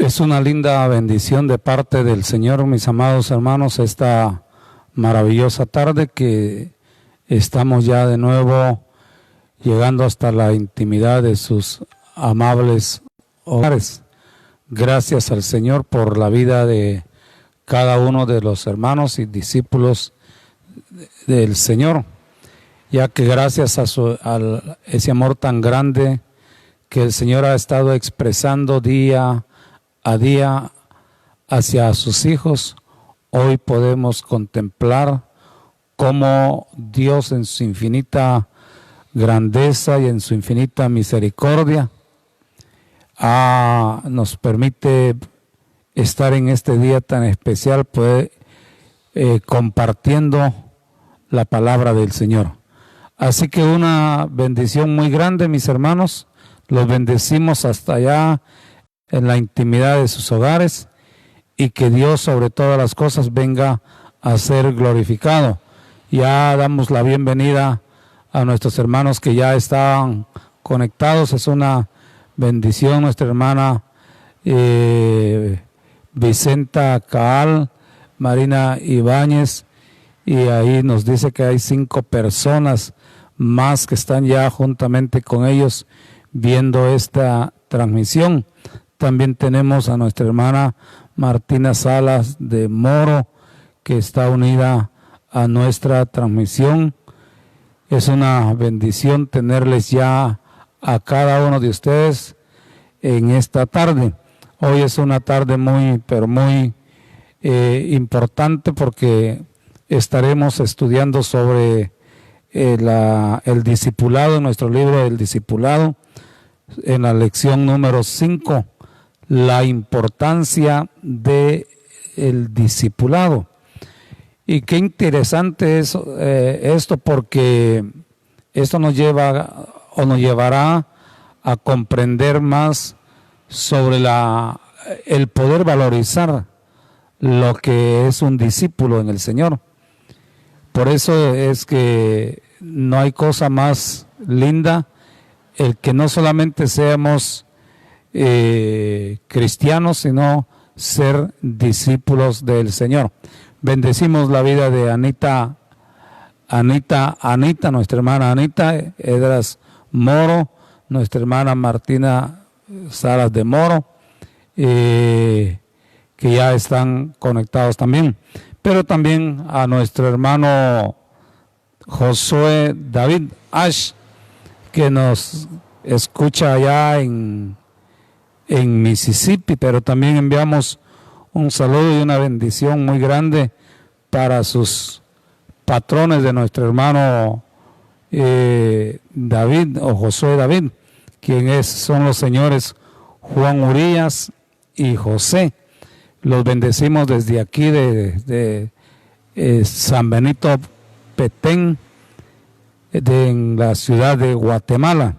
Es una linda bendición de parte del Señor, mis amados hermanos, esta maravillosa tarde que estamos ya de nuevo llegando hasta la intimidad de sus amables hogares. Gracias al Señor por la vida de cada uno de los hermanos y discípulos del Señor, ya que gracias a ese amor tan grande que el Señor ha estado expresando día a día hacia sus hijos, hoy podemos contemplar cómo Dios en su infinita grandeza y en su infinita misericordia nos permite estar en este día tan especial, compartiendo la palabra del Señor. Así que una bendición muy grande, mis hermanos. Los bendecimos hasta allá en la intimidad de sus hogares, y que Dios sobre todas las cosas venga a ser glorificado. Ya damos la bienvenida a nuestros hermanos que ya están conectados. Es una bendición nuestra hermana Vicenta Caal, Marina Ibáñez, y ahí nos dice que hay 5 personas más que están ya juntamente con ellos viendo esta transmisión. También tenemos a nuestra hermana Martina Salas de Moro, que está unida a nuestra transmisión. Es una bendición tenerles ya a cada uno de ustedes en esta tarde. Hoy es una tarde muy importante, porque estaremos estudiando sobre el discipulado, nuestro libro del discipulado, en la lección número 5. La importancia del discipulado. Y qué interesante es esto, porque esto nos llevará a comprender más sobre el poder valorizar lo que es un discípulo en el Señor. Por eso es que no hay cosa más linda el que no solamente seamos cristianos, sino ser discípulos del Señor. Bendecimos la vida de Anita, nuestra hermana Anita Edras Moro, nuestra hermana Martina Salas de Moro, que ya están conectados también. Pero también a nuestro hermano Josué David Ash, que nos escucha allá en Mississippi, pero también enviamos un saludo y una bendición muy grande para sus patrones de nuestro hermano David, o Josué David, quienes son los señores Juan Urías y José. Los bendecimos desde aquí de San Benito Petén, en la ciudad de Guatemala.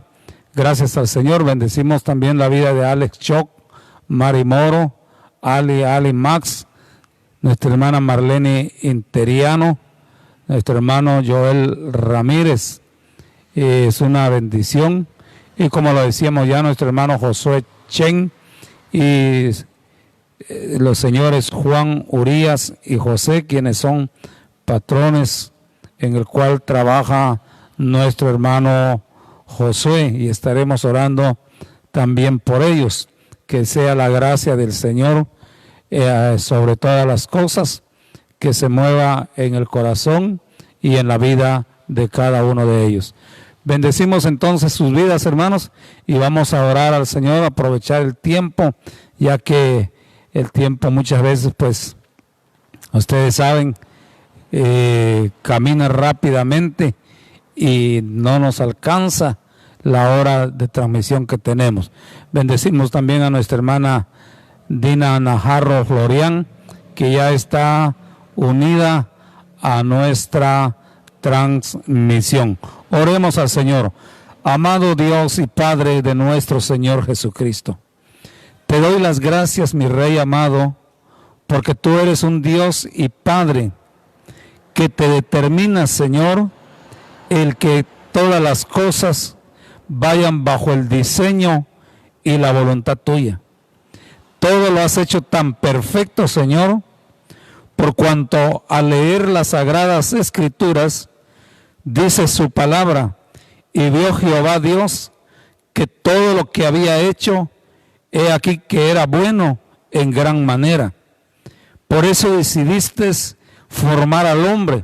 Gracias al Señor. Bendecimos también la vida de Alex Choc, Mari Moro, Ali Max, nuestra hermana Marlene Interiano, nuestro hermano Joel Ramírez. Es una bendición. Y como lo decíamos ya, nuestro hermano Josué Chen y los señores Juan Urías y José, quienes son patrones en el cual trabaja nuestro hermano Josué, y estaremos orando también por ellos. Que sea la gracia del Señor sobre todas las cosas, que se mueva en el corazón y en la vida de cada uno de ellos. Bendecimos entonces sus vidas, hermanos, y vamos a orar al Señor, aprovechar el tiempo, ya que el tiempo muchas veces, pues, ustedes saben, camina rápidamente y no nos alcanza la hora de transmisión que tenemos. Bendecimos también a nuestra hermana Dina Najarro Florian, que ya está unida a nuestra transmisión. Oremos al Señor. Amado Dios y Padre de nuestro Señor Jesucristo, te doy las gracias, mi Rey amado, porque tú eres un Dios y Padre que te determina, Señor, el que todas las cosas vayan bajo el diseño y la voluntad tuya. todo lo has hecho tan perfecto, Señor, por cuanto al leer las sagradas escrituras, dice su palabra, y vio Jehová Dios que todo lo que había hecho, he aquí que era bueno en gran manera. Por eso decidiste formar al hombre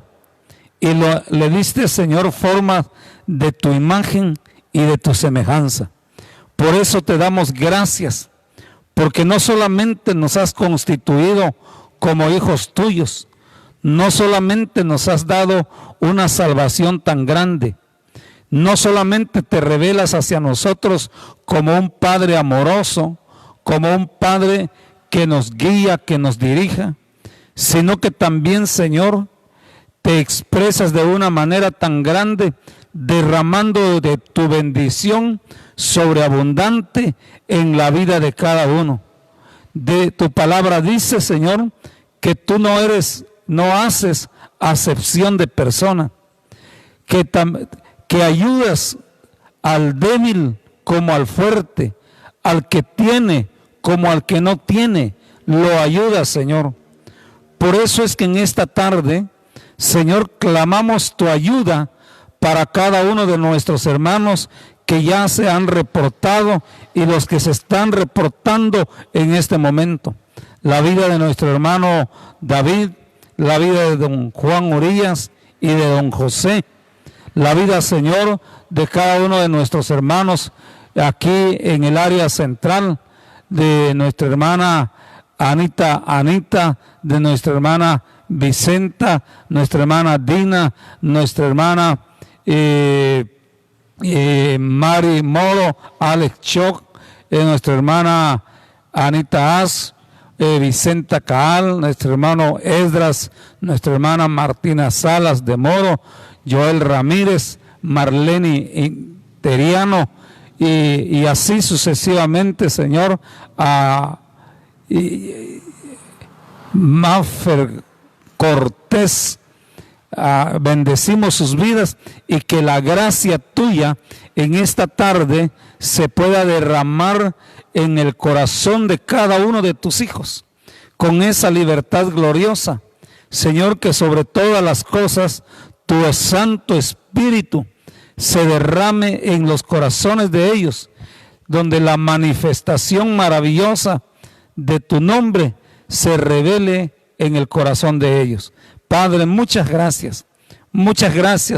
y le diste, Señor, forma de tu imagen y de tu semejanza. Por eso te damos gracias, porque no solamente nos has constituido como hijos tuyos, no solamente nos has dado una salvación tan grande, no solamente te revelas hacia nosotros como un Padre amoroso, como un Padre que nos guía, que nos dirija, sino que también, Señor, te expresas de una manera tan grande, derramando de tu bendición sobreabundante en la vida de cada uno. De tu palabra dice, Señor, que tú no haces acepción de persona, que ayudas al débil como al fuerte, al que tiene como al que no tiene, lo ayudas, Señor. Por eso es que en esta tarde, Señor, clamamos tu ayuda para cada uno de nuestros hermanos que ya se han reportado y los que se están reportando en este momento. La vida de nuestro hermano David, la vida de don Juan Urías y de don José, la vida, Señor, de cada uno de nuestros hermanos aquí en el área central, de nuestra hermana Anita, de nuestra hermana Vicenta, nuestra hermana Dina, nuestra hermana Mari Moro, Alex Choc, nuestra hermana Anita As, Vicenta Caal, nuestro hermano Esdras, nuestra hermana Martina Salas de Moro, Joel Ramírez, Marlene Interiano, y así sucesivamente, Señor, a Maffer Cortés. Bendecimos sus vidas y que la gracia tuya en esta tarde se pueda derramar en el corazón de cada uno de tus hijos con esa libertad gloriosa, Señor, que sobre todas las cosas tu Santo Espíritu se derrame en los corazones de ellos, donde la manifestación maravillosa de tu nombre se revele en el corazón de ellos. Padre, muchas gracias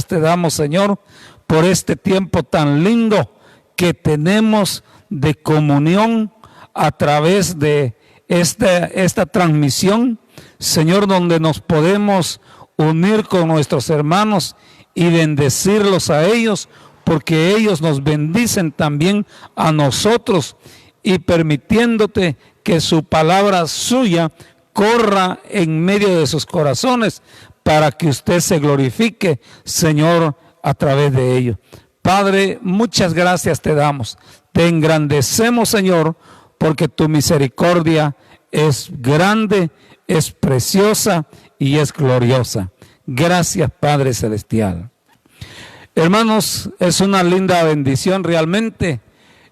te damos, Señor, por este tiempo tan lindo que tenemos de comunión a través de esta transmisión, Señor, donde nos podemos unir con nuestros hermanos y bendecirlos a ellos, porque ellos nos bendicen también a nosotros, y permitiéndote que su palabra suya corra en medio de sus corazones para que usted se glorifique, Señor, a través de ellos. Padre, muchas gracias te damos. Te engrandecemos, Señor, porque tu misericordia es grande, es preciosa y es gloriosa. Gracias, Padre Celestial. Hermanos, es una linda bendición realmente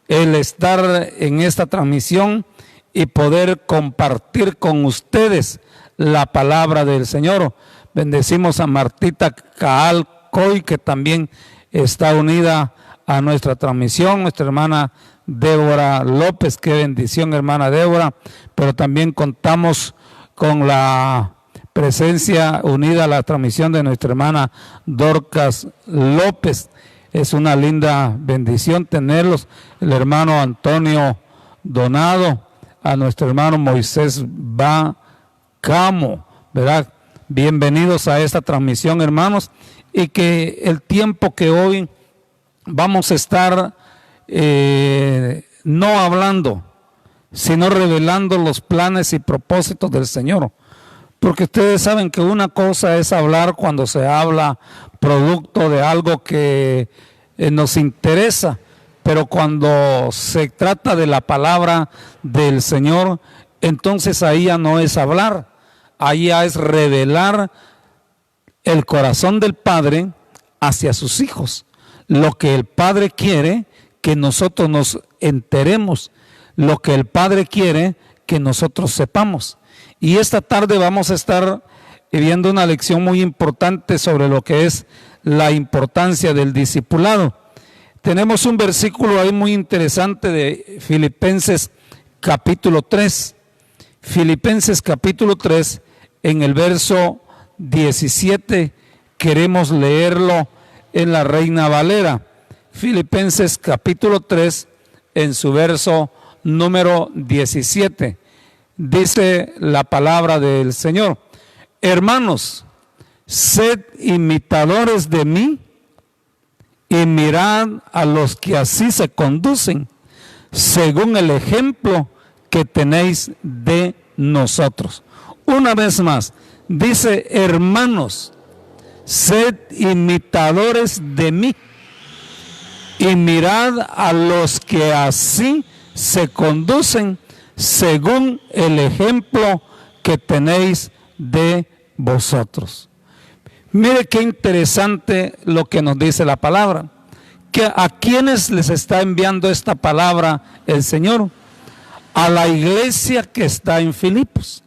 el estar en esta transmisión y poder compartir con ustedes la palabra del Señor. Bendecimos a Martita Caal Coy, que también está unida a nuestra transmisión, nuestra hermana Débora López. Qué bendición, hermana Débora. Pero también contamos con la presencia unida a la transmisión de nuestra hermana Dorcas López. Es una linda bendición tenerlos. El hermano Antonio Donado, a nuestro hermano Moisés Bacamo, ¿verdad? Bienvenidos a esta transmisión, hermanos, y que el tiempo que hoy vamos a estar no hablando, sino revelando los planes y propósitos del Señor. Porque ustedes saben que una cosa es hablar cuando se habla producto de algo que nos interesa, pero cuando se trata de la palabra del Señor, entonces ahí ya no es hablar, ahí ya es revelar el corazón del Padre hacia sus hijos. Lo que el Padre quiere que nosotros nos enteremos, lo que el Padre quiere que nosotros sepamos. Y esta tarde vamos a estar viendo una lección muy importante sobre lo que es la importancia del discipulado. Tenemos un versículo ahí muy interesante de Filipenses capítulo 3. Filipenses capítulo 3, en el verso 17, queremos leerlo en la Reina Valera. Filipenses capítulo 3, en su verso número 17, dice la palabra del Señor: hermanos, sed imitadores de mí y mirad a los que así se conducen, según el ejemplo que tenéis de nosotros. Una vez más, dice: hermanos, sed imitadores de mí y mirad a los que así se conducen, según el ejemplo que tenéis de vosotros. Mire qué interesante lo que nos dice la palabra. Que ¿a quiénes les está enviando esta palabra el Señor? A la iglesia que está en Filipos.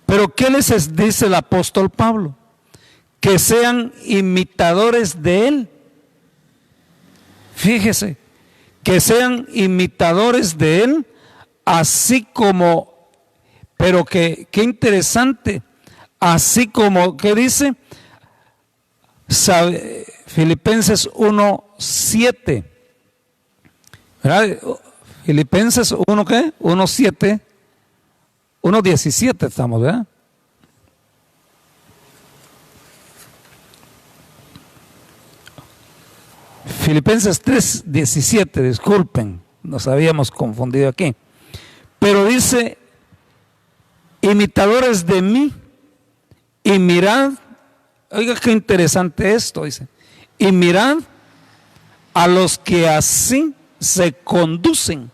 Pero ¿qué les dice el apóstol Pablo? Que sean imitadores de él. Fíjese, que sean imitadores de él, así como, pero que qué interesante, así como, ¿qué dice? Filipenses 1:7, ¿verdad? Filipenses 1, ¿qué? 1:7, 1:17 estamos, ¿verdad? Filipenses 3:17, disculpen, nos habíamos confundido aquí. Pero dice: imitadores de mí y mirad, oiga qué interesante esto, dice, y mirad a los que así se conducen,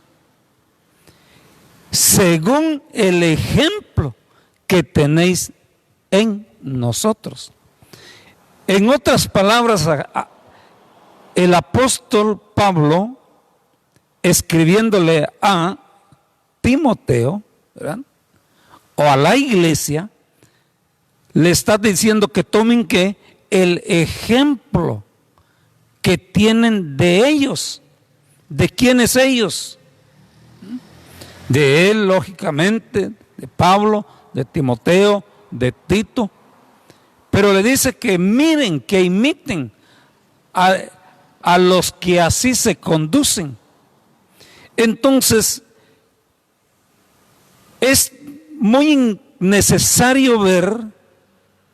según el ejemplo que tenéis en nosotros. En otras palabras, el apóstol Pablo, escribiéndole a Timoteo, ¿verdad?, o a la iglesia, le está diciendo que tomen ¿qué? El ejemplo que tienen de ellos. ¿De quiénes ellos? De él, lógicamente, de Pablo, de Timoteo, de Tito. Pero le dice que miren, que imiten a los que así se conducen. Entonces, es muy necesario ver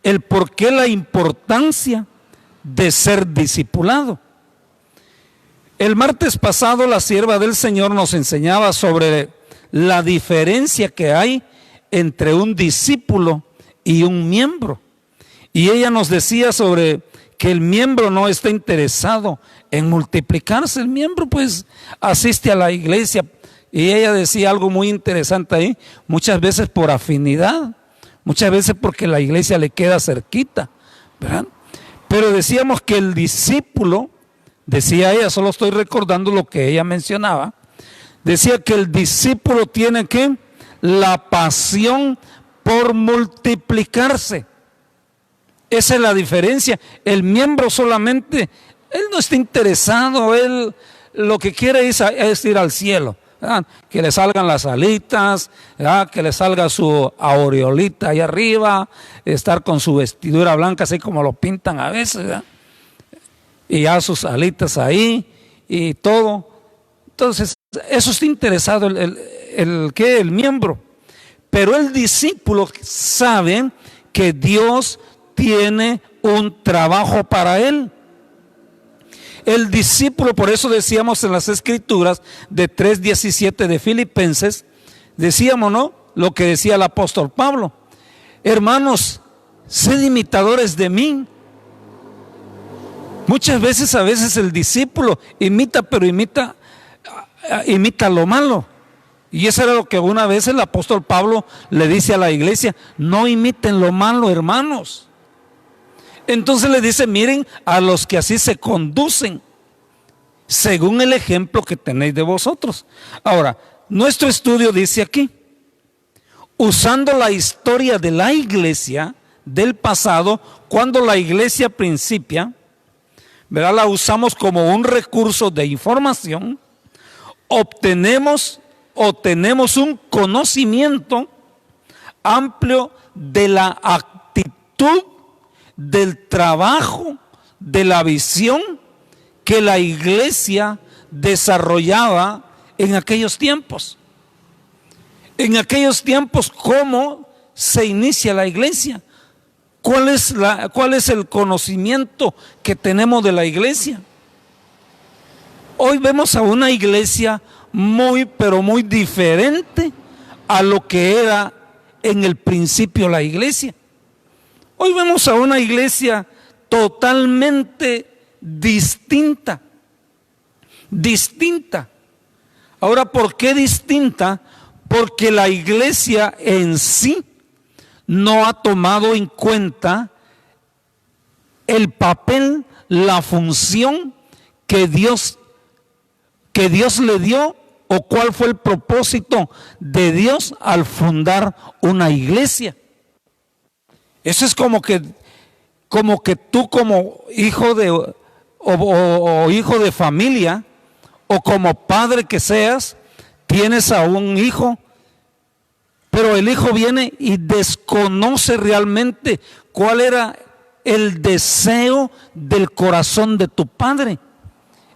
el por qué la importancia de ser discipulado. El martes pasado la sierva del Señor nos enseñaba sobre la diferencia que hay entre un discípulo y un miembro. Y ella nos decía sobre que el miembro no está interesado en multiplicarse. El miembro pues asiste a la iglesia, y ella decía algo muy interesante ahí, muchas veces por afinidad, muchas veces porque la iglesia le queda cerquita, ¿verdad? Pero decíamos que el discípulo, decía ella, solo estoy recordando lo que ella mencionaba, decía que el discípulo tiene que la pasión por multiplicarse. Esa es la diferencia. El miembro solamente, él no está interesado, él lo que quiere es ir al cielo, ¿verdad? Que le salgan las alitas, ¿verdad? Que le salga su aureolita ahí arriba, estar con su vestidura blanca así como lo pintan a veces, ¿verdad? Y ya sus alitas ahí y todo. Entonces, eso está interesado el miembro. Pero el discípulo sabe que Dios tiene un trabajo para él. El discípulo, por eso decíamos en las escrituras de 3:17 de Filipenses, decíamos, ¿no?, lo que decía el apóstol Pablo: hermanos, sed imitadores de mí. Muchas veces, a veces el discípulo imita, pero imita lo malo. Y eso era lo que una vez el apóstol Pablo le dice a la iglesia: no imiten lo malo, hermanos. Entonces le dice: miren a los que así se conducen, según el ejemplo que tenéis de vosotros. Ahora, nuestro estudio dice aquí usando la historia de la iglesia del pasado, cuando la iglesia principia, ¿verdad? La usamos como un recurso de información, tenemos un conocimiento amplio de la actitud, del trabajo, de la visión que la iglesia desarrollaba en aquellos tiempos. En aquellos tiempos, ¿cómo se inicia la iglesia? ¿Cuál es el conocimiento que tenemos de la iglesia? Hoy vemos a una iglesia pero muy diferente a lo que era en el principio la iglesia. Hoy vemos a una iglesia totalmente distinta. Ahora, ¿por qué distinta? Porque la iglesia en sí no ha tomado en cuenta el papel, la función que Dios le dio, o cuál fue el propósito de Dios al fundar una iglesia. Eso es como que tú, como hijo o hijo de familia, o como padre que seas, tienes a un hijo, pero el hijo viene y desconoce realmente cuál era el deseo del corazón de tu padre,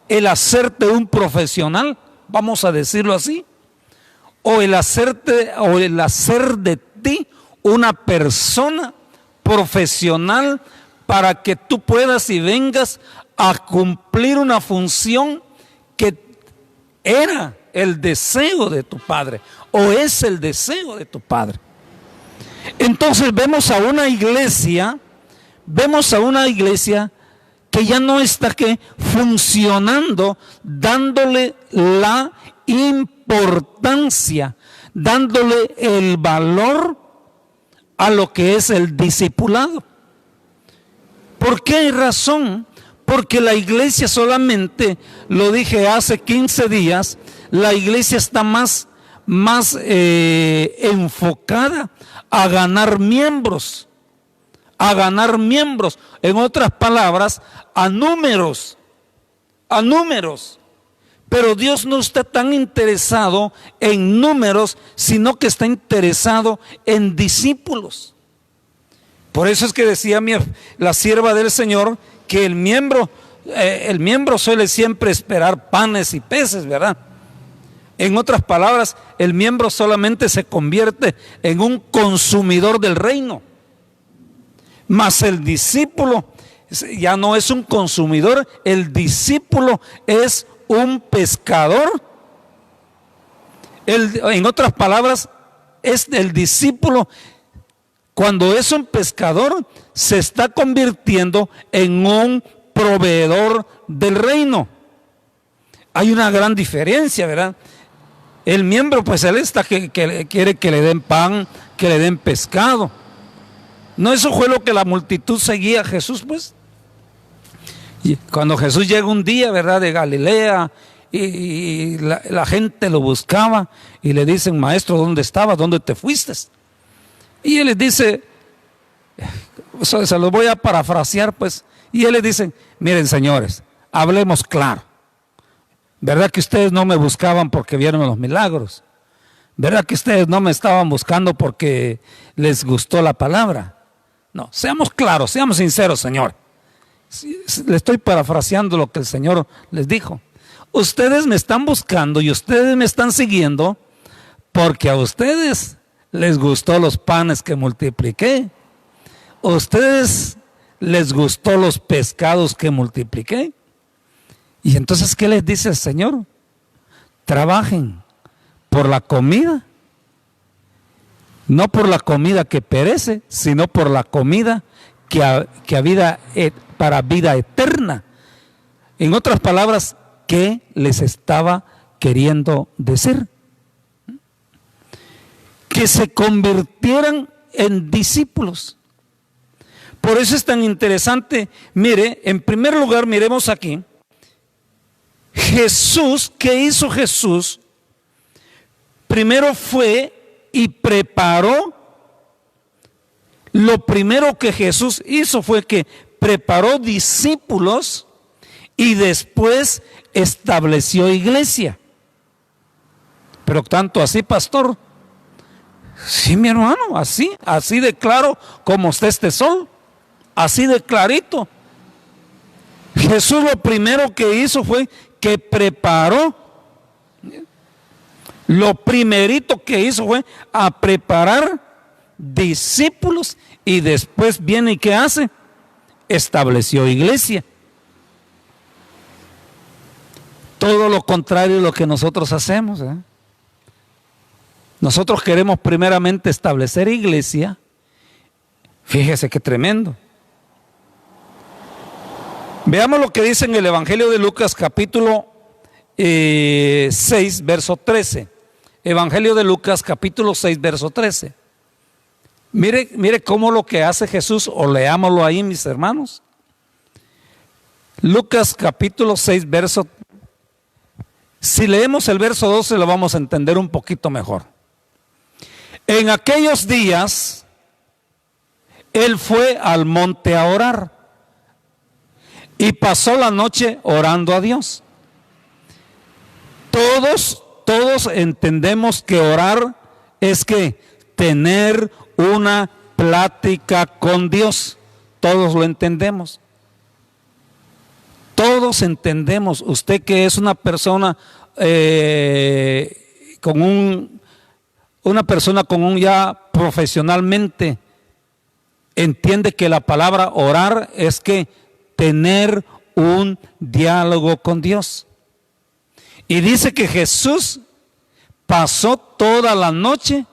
el hacerte un profesional, vamos a decirlo así, o el hacer de ti una persona profesional para que tú puedas y vengas a cumplir una función que era el deseo de tu padre, o es el deseo de tu padre. Entonces vemos a una iglesia que ya no está funcionando, dándole la importancia, dándole el valor a lo que es el discipulado. ¿Por qué razón? Porque la iglesia solamente, lo dije hace 15 días, la iglesia está más enfocada a ganar miembros. En otras palabras, a números. Pero Dios no está tan interesado en números, sino que está interesado en discípulos. Por eso es que decía la sierva del Señor que el miembro suele siempre esperar panes y peces, ¿verdad? En otras palabras, el miembro solamente se convierte en un consumidor del reino. Mas el discípulo ya no es un consumidor, el discípulo es un pescador. En otras palabras, es el discípulo, cuando es un pescador, se está convirtiendo en un proveedor del reino. Hay una gran diferencia, ¿verdad? El miembro, pues él está que quiere que le den pan, que le den pescado. ¿No eso fue lo que la multitud seguía a Jesús, pues? Y cuando Jesús llega un día, ¿verdad?, de Galilea, y la gente lo buscaba y le dicen: maestro, ¿dónde estabas? ¿Dónde te fuiste? Y él les dice, se los voy a parafrasear, pues, y él les dice: miren, señores, hablemos claro. ¿Verdad que ustedes no me buscaban porque vieron los milagros? ¿Verdad que ustedes no me estaban buscando porque les gustó la palabra? No, seamos claros, seamos sinceros, Señor. Le estoy parafraseando lo que el Señor les dijo. Ustedes me están buscando y ustedes me están siguiendo porque a ustedes les gustó los panes que multipliqué. A ustedes les gustó los pescados que multipliqué. Y entonces, ¿qué les dice el Señor? Trabajen por la comida, no por la comida que perece, sino por la comida para vida eterna. En otras palabras, ¿qué les estaba queriendo decir? Que se convirtieran en discípulos. Por eso es tan interesante. Mire, en primer lugar, miremos aquí. Jesús, ¿qué hizo Jesús? Primero fue y preparó. Lo primero que Jesús hizo fue que preparó discípulos y después estableció iglesia. Pero tanto así, pastor. Sí, mi hermano, así de claro como está este sol, así de clarito. Jesús lo primero que hizo fue que preparó. Lo primerito que hizo fue a preparar discípulos y después viene y ¿qué hace? Estableció iglesia. Todo lo contrario de lo que nosotros hacemos, ¿eh? Nosotros queremos primeramente establecer iglesia. Fíjese qué tremendo. Veamos lo que dice en el Evangelio de Lucas capítulo 6, verso 13. Evangelio de Lucas capítulo 6, verso 13. Mire cómo lo que hace Jesús, o leámoslo ahí, mis hermanos. Lucas capítulo 6, verso. Si leemos el verso 12 lo vamos a entender un poquito mejor. En aquellos días, él fue al monte a orar y pasó la noche orando a Dios. Todos entendemos que orar es que tener una plática con Dios. Todos lo entendemos. Todos entendemos. Usted que es una persona con un ya profesionalmente entiende que la palabra orar es que tener un diálogo con Dios. Y dice que Jesús pasó toda la noche,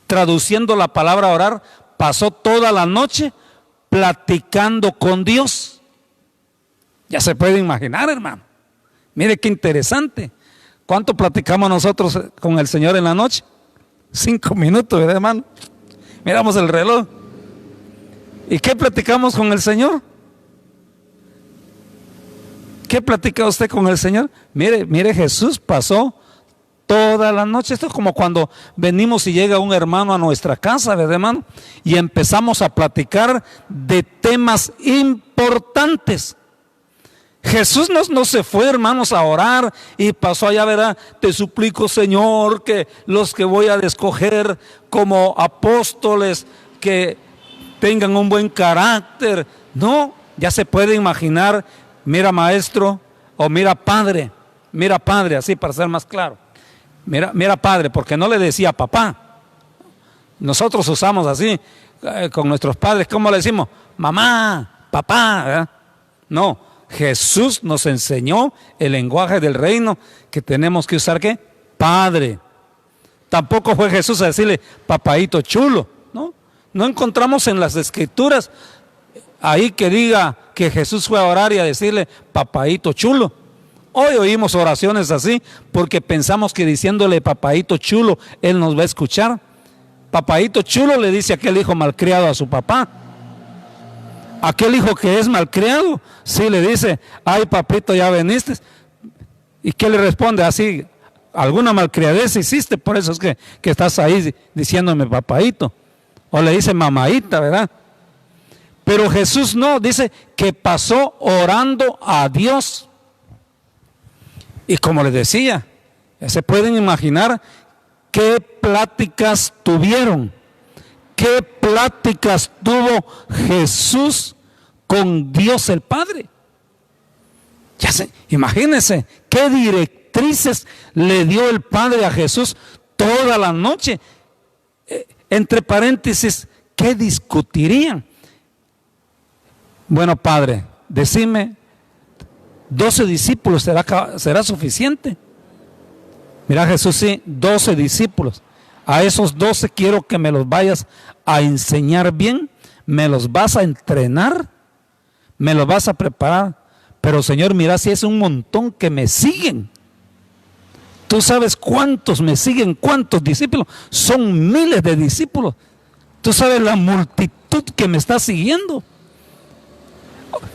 traduciendo la palabra orar, pasó toda la noche platicando con Dios. Ya se puede imaginar, hermano. Mire qué interesante. ¿Cuánto platicamos nosotros con el Señor en la noche? 5 minutos, ¿verdad, hermano? Miramos el reloj. ¿Y qué platicamos con el Señor? ¿Qué platica usted con el Señor? Mire, Jesús pasó toda la noche. Esto es como cuando venimos y llega un hermano a nuestra casa, ¿verdad, hermano? Y empezamos a platicar de temas importantes. Jesús no se fue, hermanos, a orar y pasó allá, ¿verdad? Te suplico, Señor, que los que voy a escoger como apóstoles, que tengan un buen carácter. No, ya se puede imaginar, mira maestro, o mira padre, así para ser más claro. Mira padre, porque no le decía papá. Nosotros usamos así con nuestros padres, ¿cómo le decimos? Mamá, papá, ¿verdad? No. Jesús nos enseñó el lenguaje del reino, que tenemos que usar ¿qué? Padre. Tampoco fue Jesús a decirle papaíto chulo, ¿no? No encontramos en las escrituras ahí que diga que Jesús fue a orar y a decirle papaíto chulo. Hoy oímos oraciones así porque pensamos que diciéndole papaíto chulo Él nos va a escuchar. Papaíto chulo le dice aquel hijo malcriado a su papá. Aquel hijo que es malcriado, sí le dice, ay papito, ya veniste. ¿Y qué le responde? Así, alguna malcriadez hiciste, por eso es que estás ahí diciéndome papaito. O le dice mamaíta, ¿verdad? Pero Jesús no, dice que pasó orando a Dios. Y como les decía, se pueden imaginar qué pláticas tuvieron. ¿Qué pláticas tuvo Jesús con Dios el Padre? Imagínense qué directrices le dio el Padre a Jesús toda la noche. Entre paréntesis, ¿qué discutirían? Bueno, Padre, decime, 12 discípulos será suficiente. Mira, Jesús, sí, 12 discípulos. A esos 12 quiero que me los vayas a enseñar bien, me los vas a entrenar, me los vas a preparar. Pero Señor, mira si es un montón que me siguen. Tú sabes cuántos me siguen, cuántos discípulos. Son miles de discípulos. Tú sabes la multitud que me está siguiendo.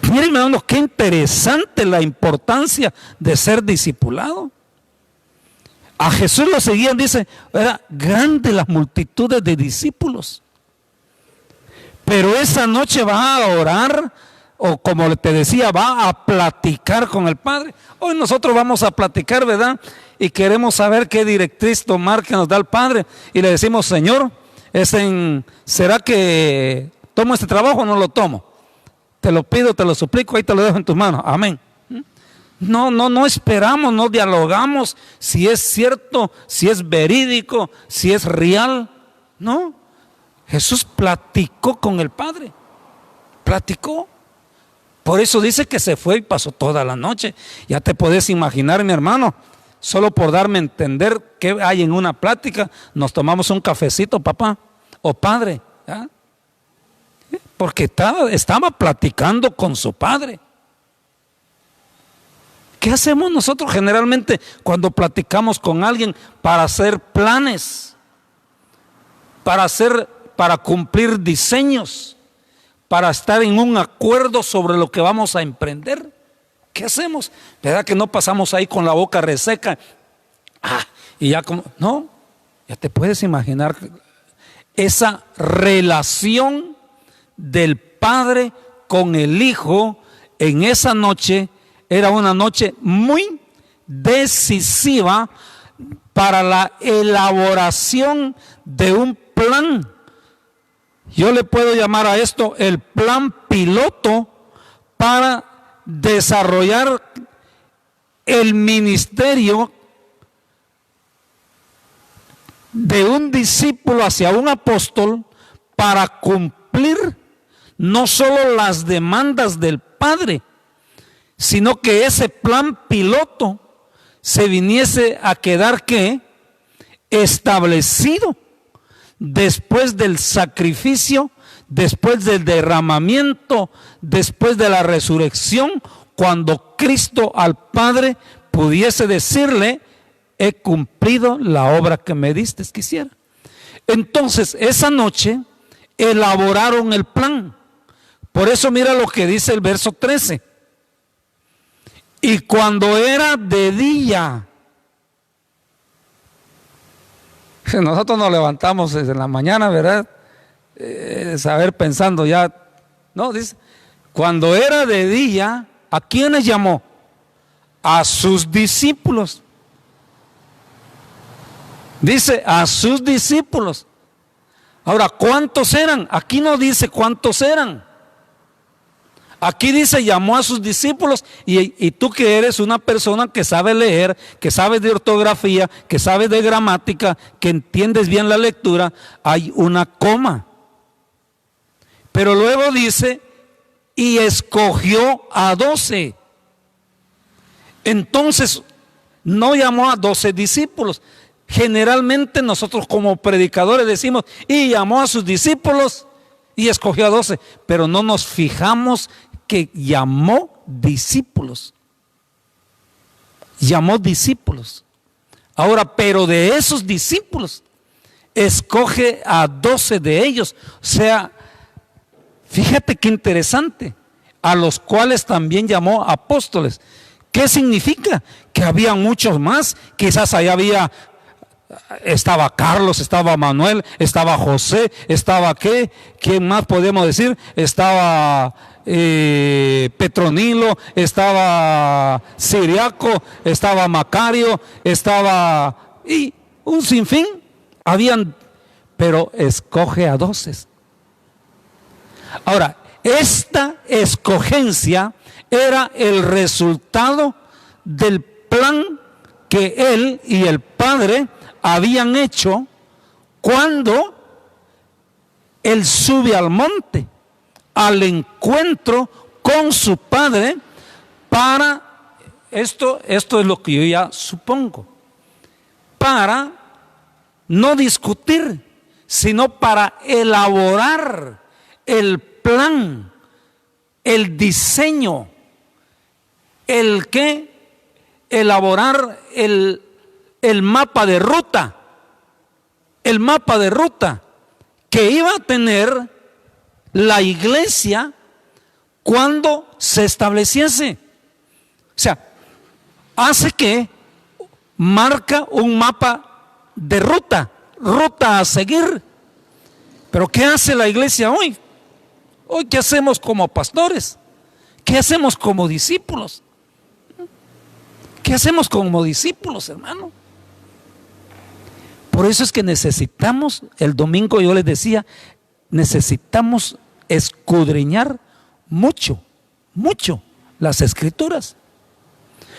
Miren, hermanos, qué interesante la importancia de ser discipulado. A Jesús lo seguían, dice, era grande las multitudes de discípulos. Pero esa noche va a orar, o como te decía, va a platicar con el Padre. Hoy nosotros vamos a platicar, ¿verdad? Y queremos saber qué directriz tomar que nos da el Padre. Y le decimos, Señor, ¿será que tomo este trabajo o no lo tomo? Te lo pido, te lo suplico, ahí te lo dejo en tus manos. Amén. No esperamos, no dialogamos si es cierto, si es verídico, si es real. No, Jesús platicó con el Padre, platicó. Por eso dice que se fue y pasó toda la noche. Ya te podés imaginar, mi hermano, solo por darme a entender qué hay en una plática, nos tomamos un cafecito, papá o padre, ¿ya? Porque estaba platicando con su Padre. ¿Qué hacemos nosotros generalmente cuando platicamos con alguien para hacer planes, para cumplir diseños, para estar en un acuerdo sobre lo que vamos a emprender? ¿Qué hacemos? ¿Verdad que no pasamos ahí con la boca reseca? Y ya no, ya te puedes imaginar esa relación del Padre con el Hijo en esa noche. Era una noche muy decisiva para la elaboración de un plan. Yo le puedo llamar a esto el plan piloto para desarrollar el ministerio de un discípulo hacia un apóstol, para cumplir no solo las demandas del Padre, sino que ese plan piloto se viniese a quedar establecido después del sacrificio, después del derramamiento, después de la resurrección, cuando Cristo al Padre pudiese decirle: he cumplido la obra que me diste que hiciera. Entonces, esa noche elaboraron el plan. Por eso mira lo que dice el verso 13. Y cuando era de día, nosotros nos levantamos en la mañana, ¿verdad? Saber pensando ya, no, dice, cuando era de día, ¿a quiénes llamó? A sus discípulos. Dice, a sus discípulos. Ahora, ¿cuántos eran? Aquí no dice cuántos eran. Aquí dice, llamó a sus discípulos, y tú que eres una persona que sabe leer, que sabe de ortografía, que sabe de gramática, que entiendes bien la lectura, hay una coma. Pero luego dice, y escogió a 12. Entonces, no llamó a 12 discípulos. Generalmente nosotros como predicadores decimos, y llamó a sus discípulos y escogió a 12, pero no nos fijamos que llamó discípulos. Llamó discípulos. Ahora, pero de esos discípulos, escoge a 12 de ellos. O sea, fíjate qué interesante, a los cuales también llamó apóstoles. ¿Qué significa? Que había muchos más. Quizás allá estaba Carlos, estaba Manuel, estaba José, estaba ¿quién más podemos decir? Estaba Petronilo, estaba Siriaco, estaba Macario, y un sinfín, pero escoge a 12. Ahora, esta escogencia era el resultado del plan que él y el Padre habían hecho cuando él sube al monte, al encuentro con su Padre, para, esto es lo que yo ya supongo, para no discutir, sino para elaborar el plan, el diseño, elaborar el mapa de ruta, que iba a tener la iglesia cuando se estableciese. O sea, hace que marca un mapa de ruta a seguir. Pero ¿qué hace la iglesia hoy? Hoy, ¿qué hacemos como pastores? ¿Qué hacemos como discípulos? ¿Qué hacemos como discípulos, hermano? Por eso es que necesitamos, el domingo yo les decía, necesitamos escudriñar mucho las Escrituras.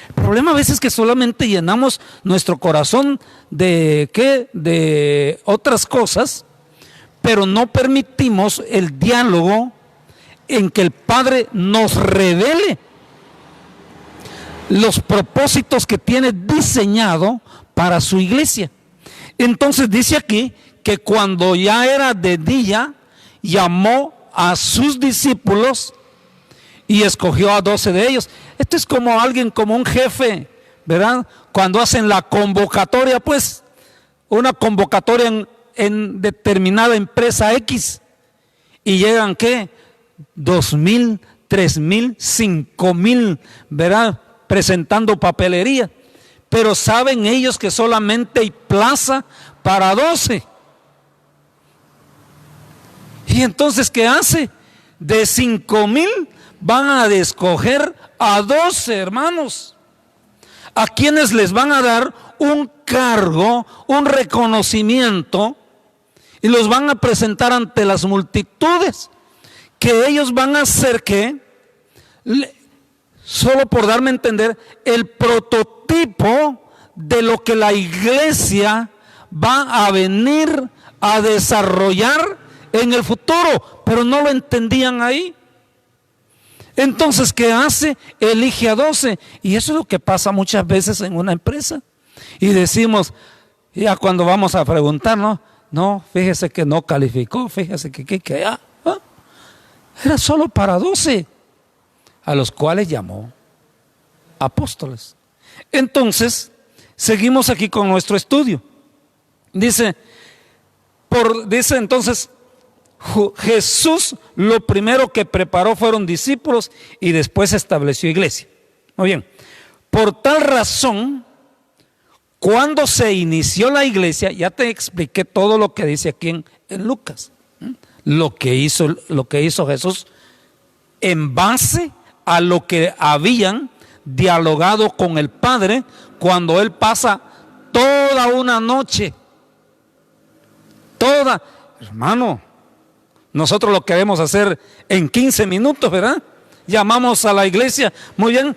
El problema a veces es que solamente llenamos nuestro corazón de ¿qué? De otras cosas, pero no permitimos el diálogo en que el Padre nos revele los propósitos que tiene diseñado para su iglesia. Entonces dice aquí que cuando ya era de día, llamó a sus discípulos y escogió a 12 de ellos. Esto es como alguien, como un jefe, ¿verdad? Cuando hacen la convocatoria, pues, una convocatoria en determinada empresa X, y llegan, ¿qué? 2,000, 3,000, 5,000, ¿verdad? Presentando papelería. Pero saben ellos que solamente hay plaza para 12. Y entonces, ¿qué hace? De 5,000 van a escoger a 12, hermanos, a quienes les van a dar un cargo, un reconocimiento, y los van a presentar ante las multitudes, que ellos van a hacer que, solo por darme a entender, el prototipo de lo que la iglesia va a venir a desarrollar en el futuro, pero no lo entendían ahí. Entonces, ¿qué hace? Elige a 12, y eso es lo que pasa muchas veces en una empresa. Y decimos, ya cuando vamos a preguntar, no, fíjese que no calificó, fíjese que era solo para 12, a los cuales llamó apóstoles. Entonces, seguimos aquí con nuestro estudio. Dice entonces, Jesús lo primero que preparó fueron discípulos y después estableció iglesia. Muy bien, por tal razón, cuando se inició la iglesia, ya te expliqué todo lo que dice aquí en Lucas, lo que hizo Jesús en base a lo que habían dialogado con el Padre cuando Él pasa toda una noche. Hermano, nosotros lo queremos hacer en 15 minutos, ¿verdad? Llamamos a la iglesia, muy bien,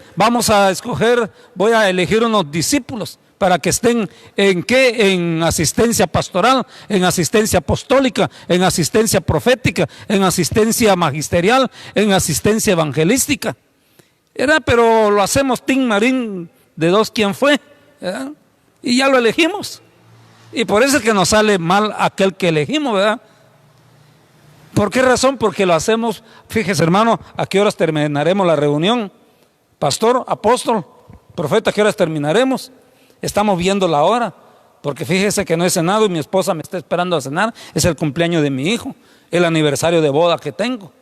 voy a elegir unos discípulos para que estén en asistencia pastoral, en asistencia apostólica, en asistencia profética, en asistencia magisterial, en asistencia evangelística. Pero lo hacemos Tim Marín de 2, ¿quién fue? ¿Verdad? Y ya lo elegimos. Y por eso es que nos sale mal aquel que elegimos, ¿verdad? ¿Por qué razón? Porque lo hacemos, fíjese, hermano, ¿a qué horas terminaremos la reunión? Pastor, apóstol, profeta, ¿a qué horas terminaremos? Estamos viendo la hora, porque fíjese que no he cenado y mi esposa me está esperando a cenar. Es el cumpleaños de mi hijo, el aniversario de boda que tengo.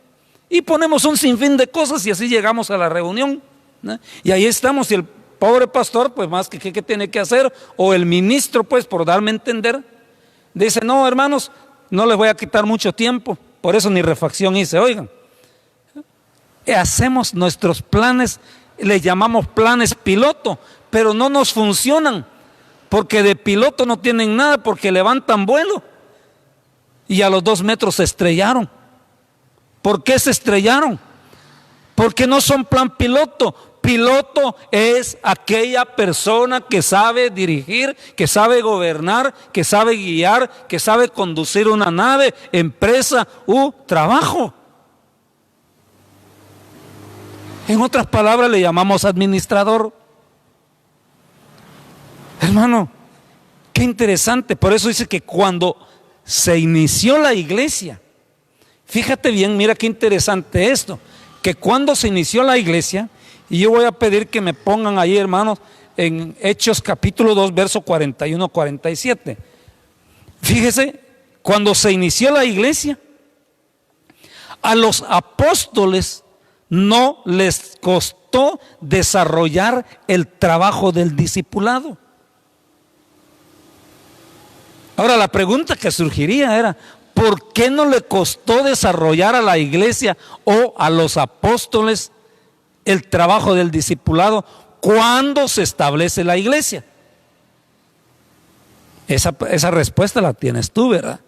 Y ponemos un sinfín de cosas y así llegamos a la reunión, ¿no? Y ahí estamos, y el pobre pastor, pues más que ¿qué tiene que hacer? O el ministro, pues, por darme a entender, dice, no, hermanos, no les voy a quitar mucho tiempo, por eso ni refacción hice, oigan. Hacemos nuestros planes, le llamamos planes piloto, pero no nos funcionan, porque de piloto no tienen nada, porque levantan vuelo, y a los 2 metros se estrellaron. ¿Por qué se estrellaron? Porque no son plan piloto. Piloto es aquella persona que sabe dirigir, que sabe gobernar, que sabe guiar, que sabe conducir una nave, empresa u trabajo. En otras palabras le llamamos administrador. Hermano, qué interesante. Por eso dice que cuando se inició la iglesia, fíjate bien, mira qué interesante esto, que cuando se inició la iglesia, y yo voy a pedir que me pongan ahí, hermanos, en Hechos capítulo 2, verso 41-47. Fíjese, cuando se inició la iglesia, a los apóstoles no les costó desarrollar el trabajo del discipulado. Ahora la pregunta que surgiría era, ¿por qué no le costó desarrollar a la iglesia o a los apóstoles el trabajo del discipulado cuando se establece la iglesia? Esa respuesta la tienes tú, ¿verdad?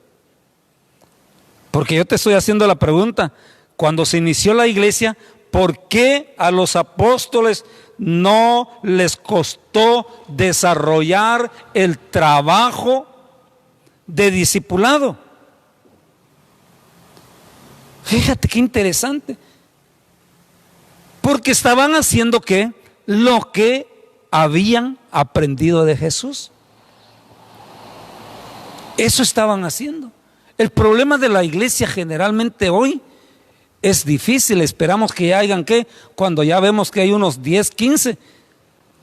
Porque yo te estoy haciendo la pregunta, cuando se inició la iglesia, ¿por qué a los apóstoles no les costó desarrollar el trabajo de discipulado? Fíjate qué interesante. Porque estaban haciendo ¿qué? Lo que habían aprendido de Jesús. Eso estaban haciendo. El problema de la iglesia generalmente hoy es difícil. Esperamos que ya hayan ¿qué? Cuando ya vemos que hay unos 10, 15.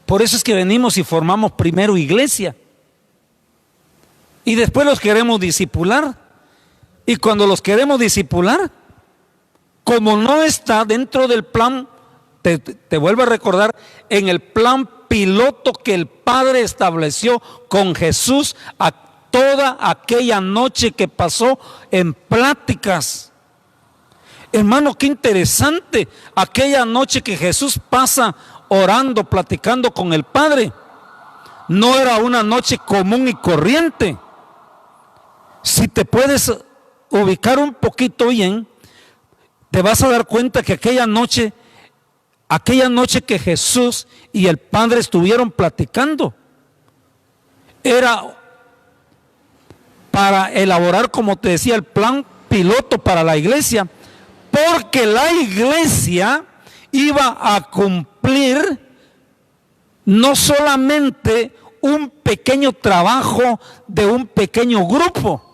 Por eso es que venimos y formamos primero iglesia. Y después los queremos discipular. Y cuando los queremos discipular, como no está dentro del plan, te vuelvo a recordar, en el plan piloto que el Padre estableció con Jesús a toda aquella noche que pasó en pláticas. Hermano, qué interesante, aquella noche que Jesús pasa orando, platicando con el Padre, no era una noche común y corriente. Si te puedes ubicar un poquito bien, te vas a dar cuenta que aquella noche que Jesús y el Padre estuvieron platicando, era para elaborar, como te decía, el plan piloto para la iglesia, porque la iglesia iba a cumplir no solamente un pequeño trabajo de un pequeño grupo,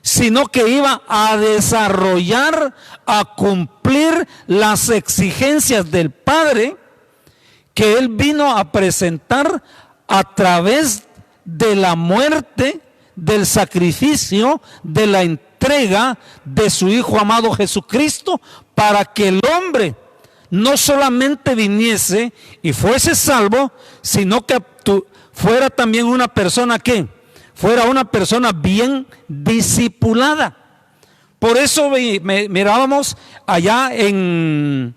sino que iba a desarrollar, a cumplir las exigencias del Padre que Él vino a presentar a través de la muerte, del sacrificio, de la entrega de su Hijo amado Jesucristo, para que el hombre no solamente viniese y fuese salvo, sino que fuera también una persona que fuera una persona bien discipulada. Por eso mirábamos allá en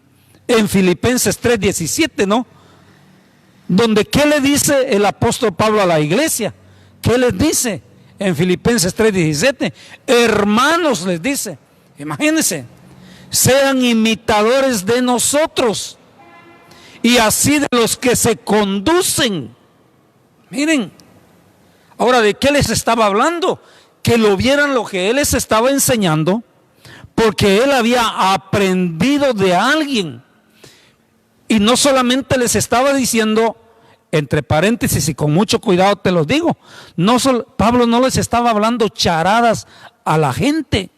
Filipenses 3:17, ¿no? Donde ¿qué le dice el apóstol Pablo a la iglesia? ¿Qué les dice en Filipenses 3:17? Hermanos, les dice, imagínense, sean imitadores de nosotros y así de los que se conducen. Miren, ahora, ¿de qué les estaba hablando? Que lo vieran lo que él les estaba enseñando, porque él había aprendido de alguien. Y no solamente les estaba diciendo, entre paréntesis y con mucho cuidado te los digo, Pablo no les estaba hablando charadas a la gente.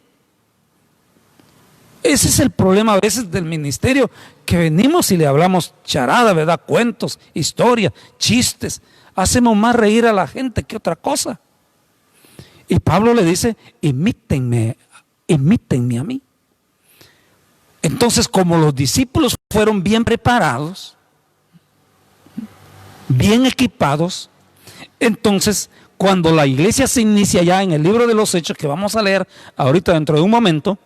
Ese es el problema a veces del ministerio, que venimos y le hablamos charada, ¿verdad? Cuentos, historias, chistes. Hacemos más reír a la gente que otra cosa. Y Pablo le dice, imítenme a mí. Entonces, como los discípulos fueron bien preparados, bien equipados, entonces cuando la iglesia se inicia ya en el libro de los Hechos, que vamos a leer ahorita dentro de un momento,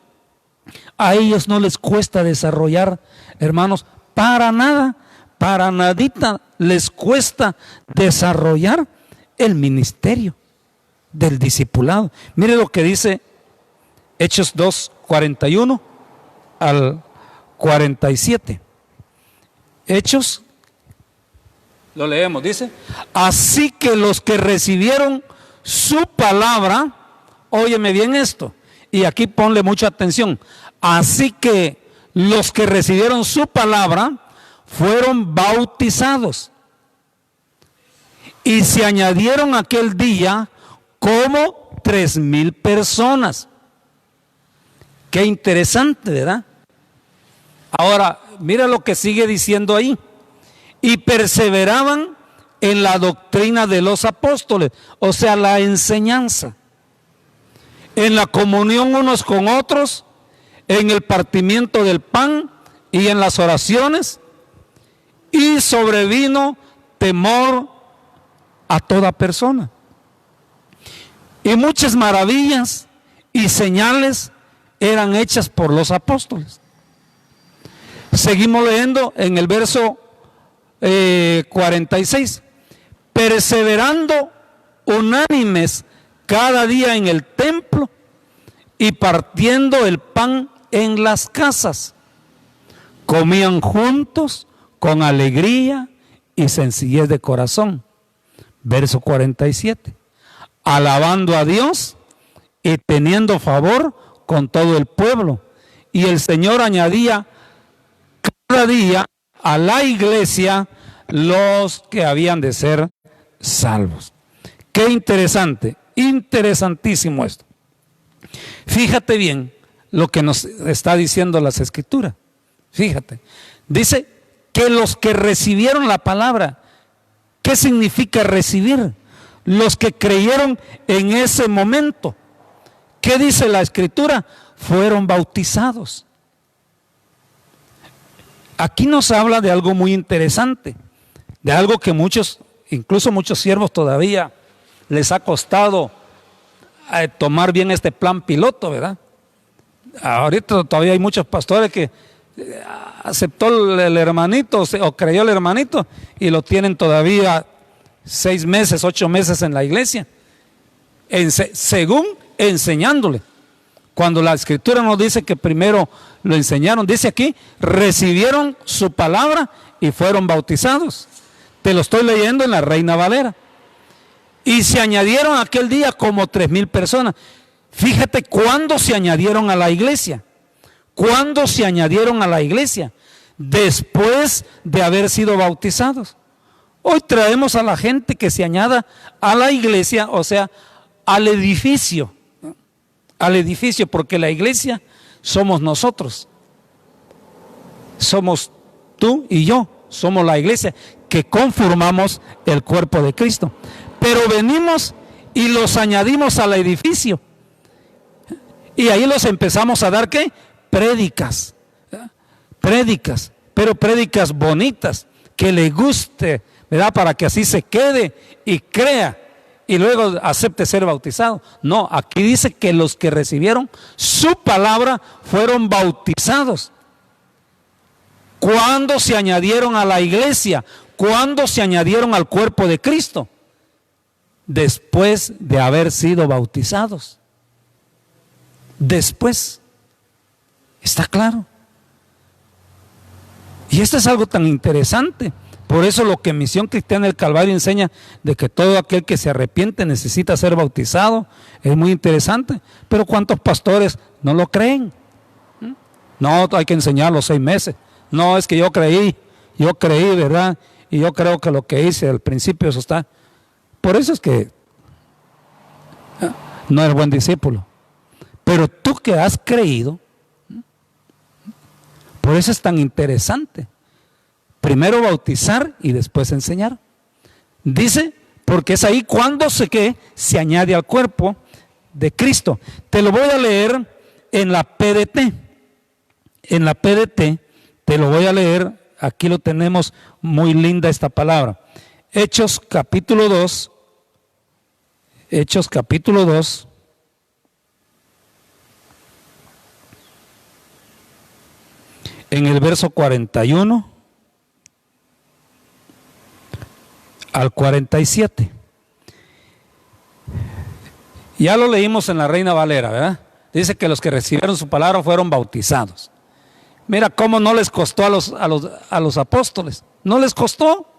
a ellos no les cuesta desarrollar, hermanos, para nada, para nadita les cuesta desarrollar el ministerio del discipulado. Mire lo que dice Hechos 2:41 al 47. Hechos, lo leemos, dice: así que los que recibieron su palabra, óyeme bien esto, y aquí ponle mucha atención, así que los que recibieron su palabra fueron bautizados y se añadieron aquel día como 3,000 personas. Qué interesante, ¿verdad? Ahora, mira lo que sigue diciendo ahí. Y perseveraban en la doctrina de los apóstoles, o sea, la enseñanza, en la comunión unos con otros, en el partimiento del pan y en las oraciones, y sobrevino temor a toda persona. Y muchas maravillas y señales eran hechas por los apóstoles. Seguimos leyendo en el verso 46. Perseverando unánimes cada día en el templo y partiendo el pan en las casas, comían juntos con alegría y sencillez de corazón. Verso 47. Alabando a Dios y teniendo favor con todo el pueblo. Y el Señor añadía cada día a la iglesia los que habían de ser salvos. Qué interesante, interesantísimo esto. Fíjate bien lo que nos está diciendo las Escrituras. Fíjate, dice que los que recibieron la palabra, ¿qué significa recibir? Los que creyeron en ese momento. ¿Qué dice la Escritura? Fueron bautizados. Aquí nos habla de algo muy interesante, de algo que muchos, incluso muchos siervos todavía les ha costado tomar bien este plan piloto, ¿verdad? Ahorita todavía hay muchos pastores que aceptó el hermanito o creyó el hermanito y lo tienen todavía 6 meses, 8 meses en la iglesia, según enseñándole. Cuando la Escritura nos dice que primero lo enseñaron, dice aquí, recibieron su palabra y fueron bautizados. Te lo estoy leyendo en la Reina Valera. Y se añadieron aquel día como 3,000 personas. Fíjate cuándo se añadieron a la iglesia. ¿Cuándo se añadieron a la iglesia? Después de haber sido bautizados. Hoy traemos a la gente que se añada a la iglesia, o sea, al edificio, porque la iglesia somos nosotros. Somos tú y yo, somos la iglesia que conformamos el cuerpo de Cristo. Pero venimos y los añadimos al edificio. Y ahí los empezamos a dar, ¿qué? Prédicas, pero prédicas bonitas, que le guste, ¿verdad? Para que así se quede y crea y luego acepte ser bautizado. No, aquí dice que los que recibieron su palabra fueron bautizados. ¿Cuándo se añadieron a la iglesia? ¿Cuándo se añadieron al cuerpo de Cristo? Después de haber sido bautizados. Después. ¿Está claro? Y esto es algo tan interesante. Por eso lo que Misión Cristiana del Calvario enseña de que todo aquel que se arrepiente necesita ser bautizado, es muy interesante. Pero ¿cuántos pastores no lo creen? No, hay que enseñarlo 6 meses. No, es que yo creí, ¿verdad? Y yo creo que lo que hice al principio eso está. Por eso es que no eres buen discípulo. Pero tú que has creído, por eso es tan interesante. Primero bautizar y después enseñar. Dice, porque es ahí cuando se añade al cuerpo de Cristo. Te lo voy a leer en la PDT. En la PDT te lo voy a leer. Aquí lo tenemos, muy linda esta palabra. Hechos capítulo 2. Hechos capítulo 2. En el verso 41 al 47. Ya lo leímos en la Reina Valera, ¿verdad? Dice que los que recibieron su palabra fueron bautizados. Mira cómo no les costó a los apóstoles. No les costó.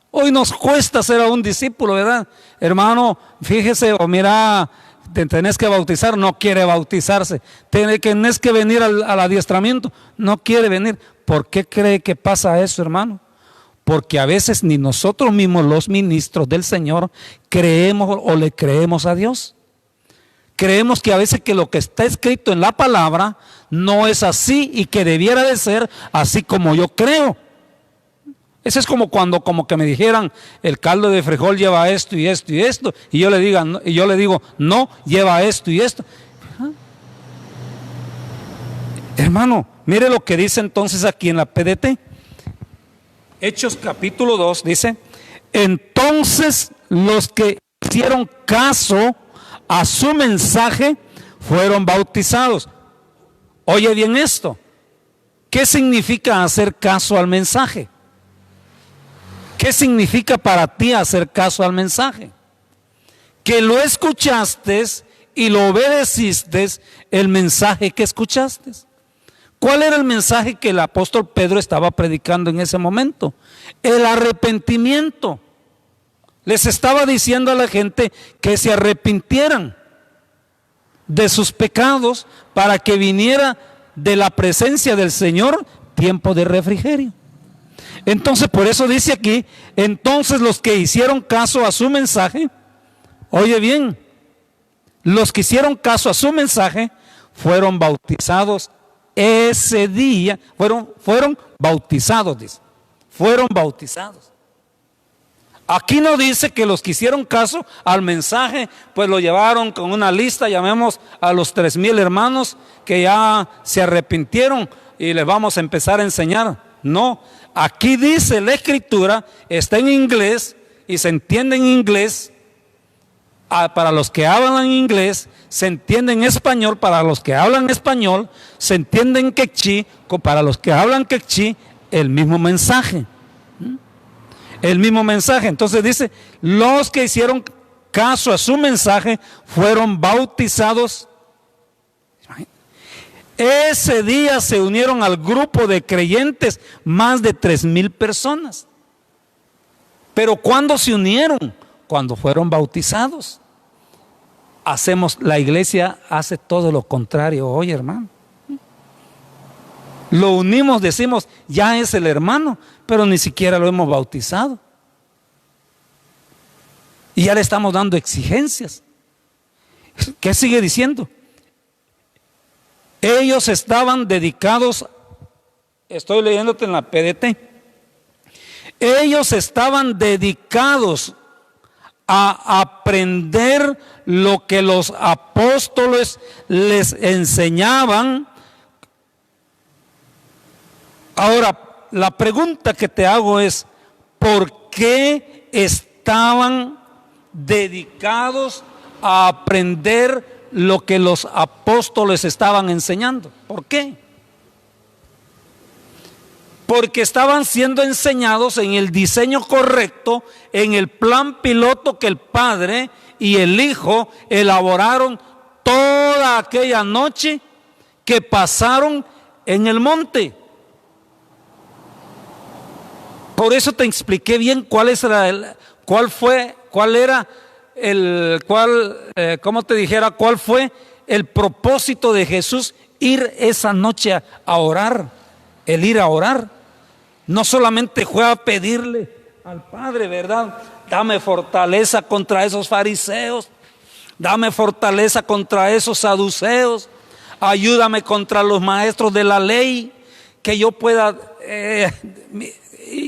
Hoy nos cuesta ser un discípulo, ¿verdad? Hermano, fíjese, o mira, te tenés que bautizar, no quiere bautizarse. Tenés que venir al adiestramiento, no quiere venir. ¿Por qué cree que pasa eso, hermano? Porque a veces ni nosotros mismos, los ministros del Señor, creemos o le creemos a Dios. Creemos que a veces que lo que está escrito en la palabra no es así y que debiera de ser así como yo creo. Eso es como cuando que me dijeran el caldo de frijol lleva esto y esto y esto, y yo le digo no, lleva esto y esto. Hermano, mire lo que dice entonces aquí en la PDT. Hechos capítulo 2 dice: entonces los que hicieron caso a su mensaje fueron bautizados. Oye bien esto. ¿Qué significa hacer caso al mensaje? ¿Qué significa para ti hacer caso al mensaje? Que lo escuchaste y lo obedeciste, el mensaje que escuchaste. ¿Cuál era el mensaje que el apóstol Pedro estaba predicando en ese momento? El arrepentimiento. Les estaba diciendo a la gente que se arrepintieran de sus pecados para que viniera de la presencia del Señor tiempo de refrigerio. Entonces, por eso dice aquí, entonces los que hicieron caso a su mensaje, oye bien, los que hicieron caso a su mensaje fueron bautizados ese día, fueron bautizados, dice, fueron bautizados. Aquí no dice que los que hicieron caso al mensaje, pues lo llevaron con una lista, llamemos a los 3,000 hermanos que ya se arrepintieron y les vamos a empezar a enseñar. No, aquí dice la escritura, está en inglés y se entiende en inglés. Para los que hablan inglés, se entiende en español. Para los que hablan español, se entiende en quechí. Para los que hablan quechí, el mismo mensaje. El mismo mensaje. Entonces dice, los que hicieron caso a su mensaje fueron bautizados. Ese día se unieron al grupo de creyentes más de 3,000 personas. Pero ¿cuándo se unieron? Cuando fueron bautizados. La iglesia hace todo lo contrario hoy, hermano. Lo unimos, decimos, ya es el hermano, pero ni siquiera lo hemos bautizado. Y ya le estamos dando exigencias. ¿Qué sigue diciendo? Ellos estaban dedicados, estoy leyéndote en la PDT, ellos estaban dedicados a aprender lo que los apóstoles les enseñaban. Ahora, la pregunta que te hago es, ¿por qué estaban dedicados a aprender lo que los apóstoles estaban enseñando? ¿Por qué? Porque estaban siendo enseñados en el diseño correcto, en el plan piloto que el Padre y el Hijo elaboraron toda aquella noche que pasaron en el monte. Por eso te expliqué bien cuál fue el propósito de Jesús ir esa noche a orar, el ir a orar. No solamente fue a pedirle al Padre, ¿verdad? Dame fortaleza contra esos fariseos, dame fortaleza contra esos saduceos, ayúdame contra los maestros de la ley, que yo pueda...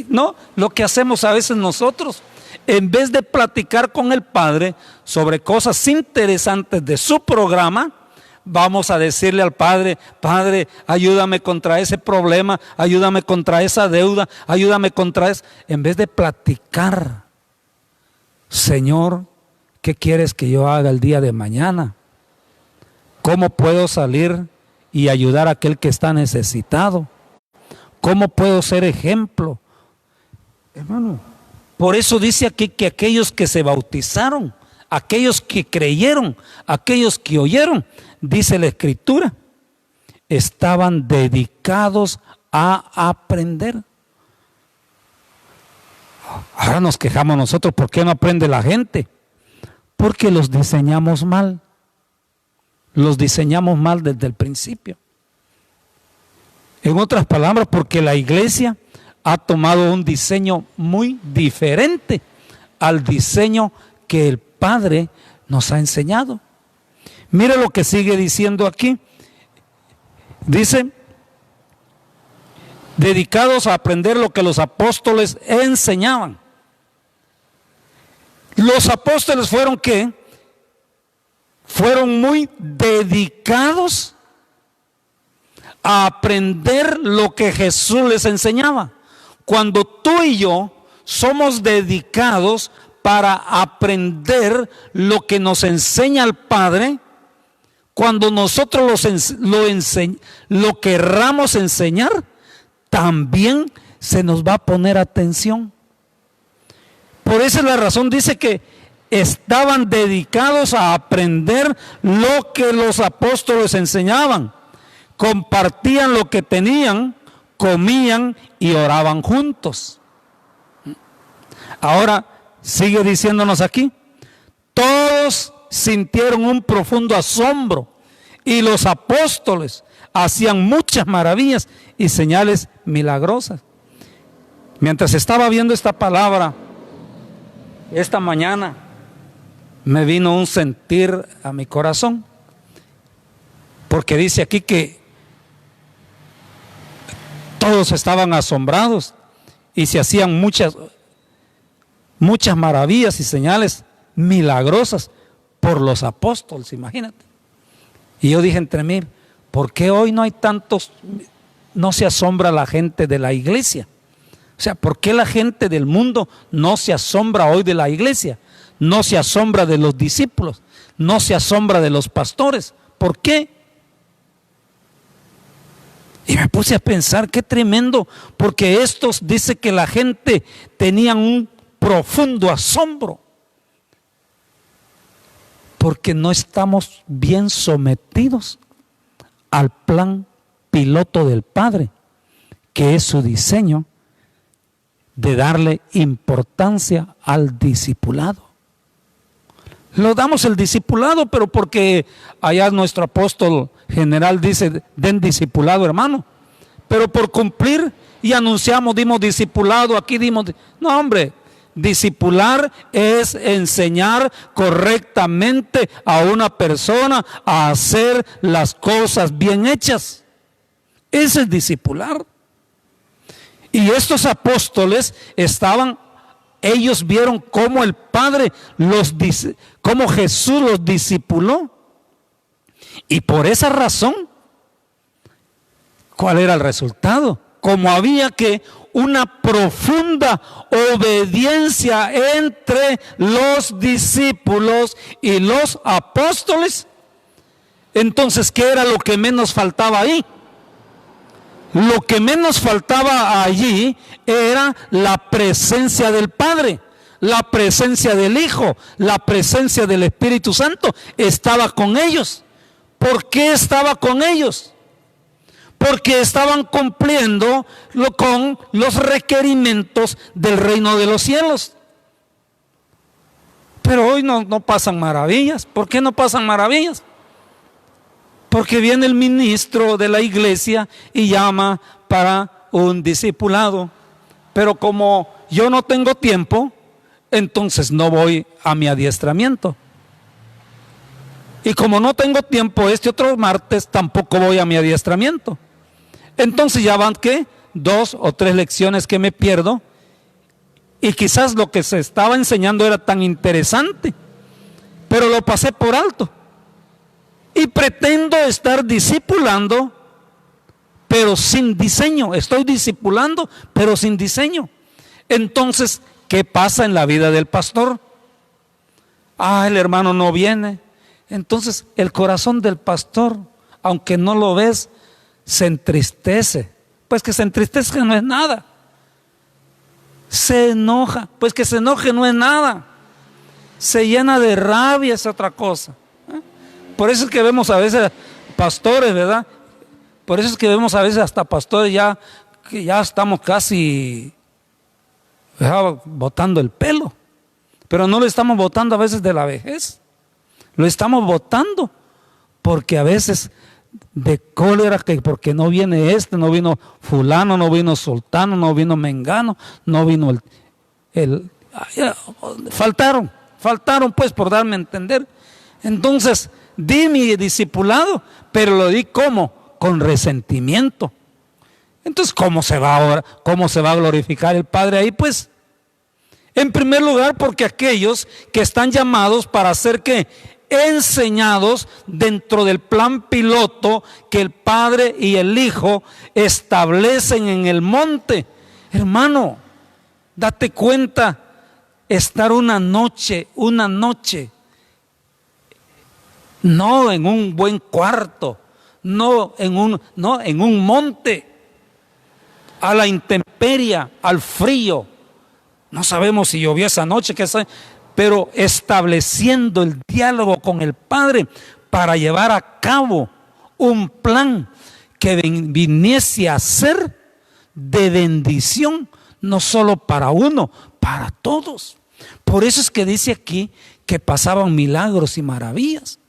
no, lo que hacemos a veces nosotros, en vez de platicar con el Padre sobre cosas interesantes de su programa, vamos a decirle al Padre, Padre, ayúdame contra ese problema, ayúdame contra esa deuda, ayúdame contra eso. En vez de platicar, Señor, ¿qué quieres que yo haga el día de mañana? ¿Cómo puedo salir y ayudar a aquel que está necesitado? ¿Cómo puedo ser ejemplo? Hermano, por eso dice aquí que aquellos que se bautizaron, aquellos que creyeron, aquellos que oyeron, dice la Escritura, estaban dedicados a aprender. Ahora nos quejamos nosotros, ¿por qué no aprende la gente? Porque los diseñamos mal. Los diseñamos mal desde el principio. En otras palabras, porque la iglesia ha tomado un diseño muy diferente al diseño que el Padre nos ha enseñado. Mire lo que sigue diciendo aquí. Dice, dedicados a aprender lo que los apóstoles enseñaban. Los apóstoles fueron ¿qué? Fueron muy dedicados a aprender lo que Jesús les enseñaba. Cuando tú y yo somos dedicados para aprender lo que nos enseña el Padre, cuando nosotros lo querramos enseñar, también se nos va a poner atención. Por esa es la razón, dice que estaban dedicados a aprender lo que los apóstoles enseñaban, compartían lo que tenían, comían y oraban juntos. Ahora sigue diciéndonos aquí, todos sintieron un profundo asombro y los apóstoles hacían muchas maravillas y señales milagrosas. Mientras estaba viendo esta palabra esta mañana, me vino un sentir a mi corazón, porque dice aquí que todos estaban asombrados y se hacían muchas maravillas y señales milagrosas por los apóstoles, imagínate. Y yo dije entre mí, ¿por qué hoy no se asombra la gente de la iglesia? O sea, ¿por qué la gente del mundo no se asombra hoy de la iglesia? No se asombra de los discípulos, no se asombra de los pastores. ¿Por qué? Y me puse a pensar, qué tremendo, porque estos dice que la gente tenían un profundo asombro, porque no estamos bien sometidos al plan piloto del Padre, que es su diseño de darle importancia al discipulado. Lo damos el discipulado, pero porque allá nuestro apóstol general dice, den discipulado, hermano. Pero por cumplir y anunciamos, dimos discipulado, aquí dimos... No, hombre, discipular es enseñar correctamente a una persona a hacer las cosas bien hechas. Ese es discipular. Y estos apóstoles ellos vieron cómo el Padre cómo Jesús los discipuló. Y por esa razón, ¿cuál era el resultado? Como había una profunda obediencia entre los discípulos y los apóstoles. Entonces, ¿qué era lo que menos faltaba ahí? Lo que menos faltaba allí era la presencia del Padre, la presencia del Hijo, la presencia del Espíritu Santo. Estaba con ellos. ¿Por qué estaba con ellos? Porque estaban cumpliendo con los requerimientos del reino de los cielos. Pero hoy no pasan maravillas. ¿Por qué no pasan maravillas? Porque viene el ministro de la iglesia y llama para un discipulado. Pero como yo no tengo tiempo, entonces no voy a mi adiestramiento. Y como no tengo tiempo este otro martes, tampoco voy a mi adiestramiento. Entonces ya van, ¿qué? 2 o 3 lecciones que me pierdo. Y quizás lo que se estaba enseñando era tan interesante, pero lo pasé por alto. Y pretendo estar discipulando, pero sin diseño. Estoy discipulando, pero sin diseño. Entonces, ¿qué pasa en la vida del pastor? El hermano no viene. Entonces, el corazón del pastor, aunque no lo ves, se entristece. Pues que se entristezca no es nada. Se enoja, pues que se enoje no es nada. Se llena de rabia, es otra cosa. Por eso es que vemos a veces pastores, ¿verdad? Por eso es que vemos a veces hasta pastores que ya estamos casi botando el pelo. Pero no lo estamos botando a veces de la vejez. Lo estamos botando porque a veces de cólera, que porque no viene no vino fulano, no vino sultano, no vino mengano, no vino faltaron pues, por darme a entender. Entonces di mi discipulado, pero lo di ¿cómo? Con resentimiento. Entonces, ¿cómo se va a glorificar el Padre ahí? Pues, en primer lugar, porque aquellos que están llamados para ser ¿qué? Enseñados dentro del plan piloto que el Padre y el Hijo establecen en el monte. Hermano, date cuenta estar una noche, no en un buen cuarto, no en un monte, a la intemperie, al frío. No sabemos si llovió esa noche, pero estableciendo el diálogo con el Padre para llevar a cabo un plan que viniese a ser de bendición, no solo para uno, para todos. Por eso es que dice aquí que pasaban milagros y maravillas.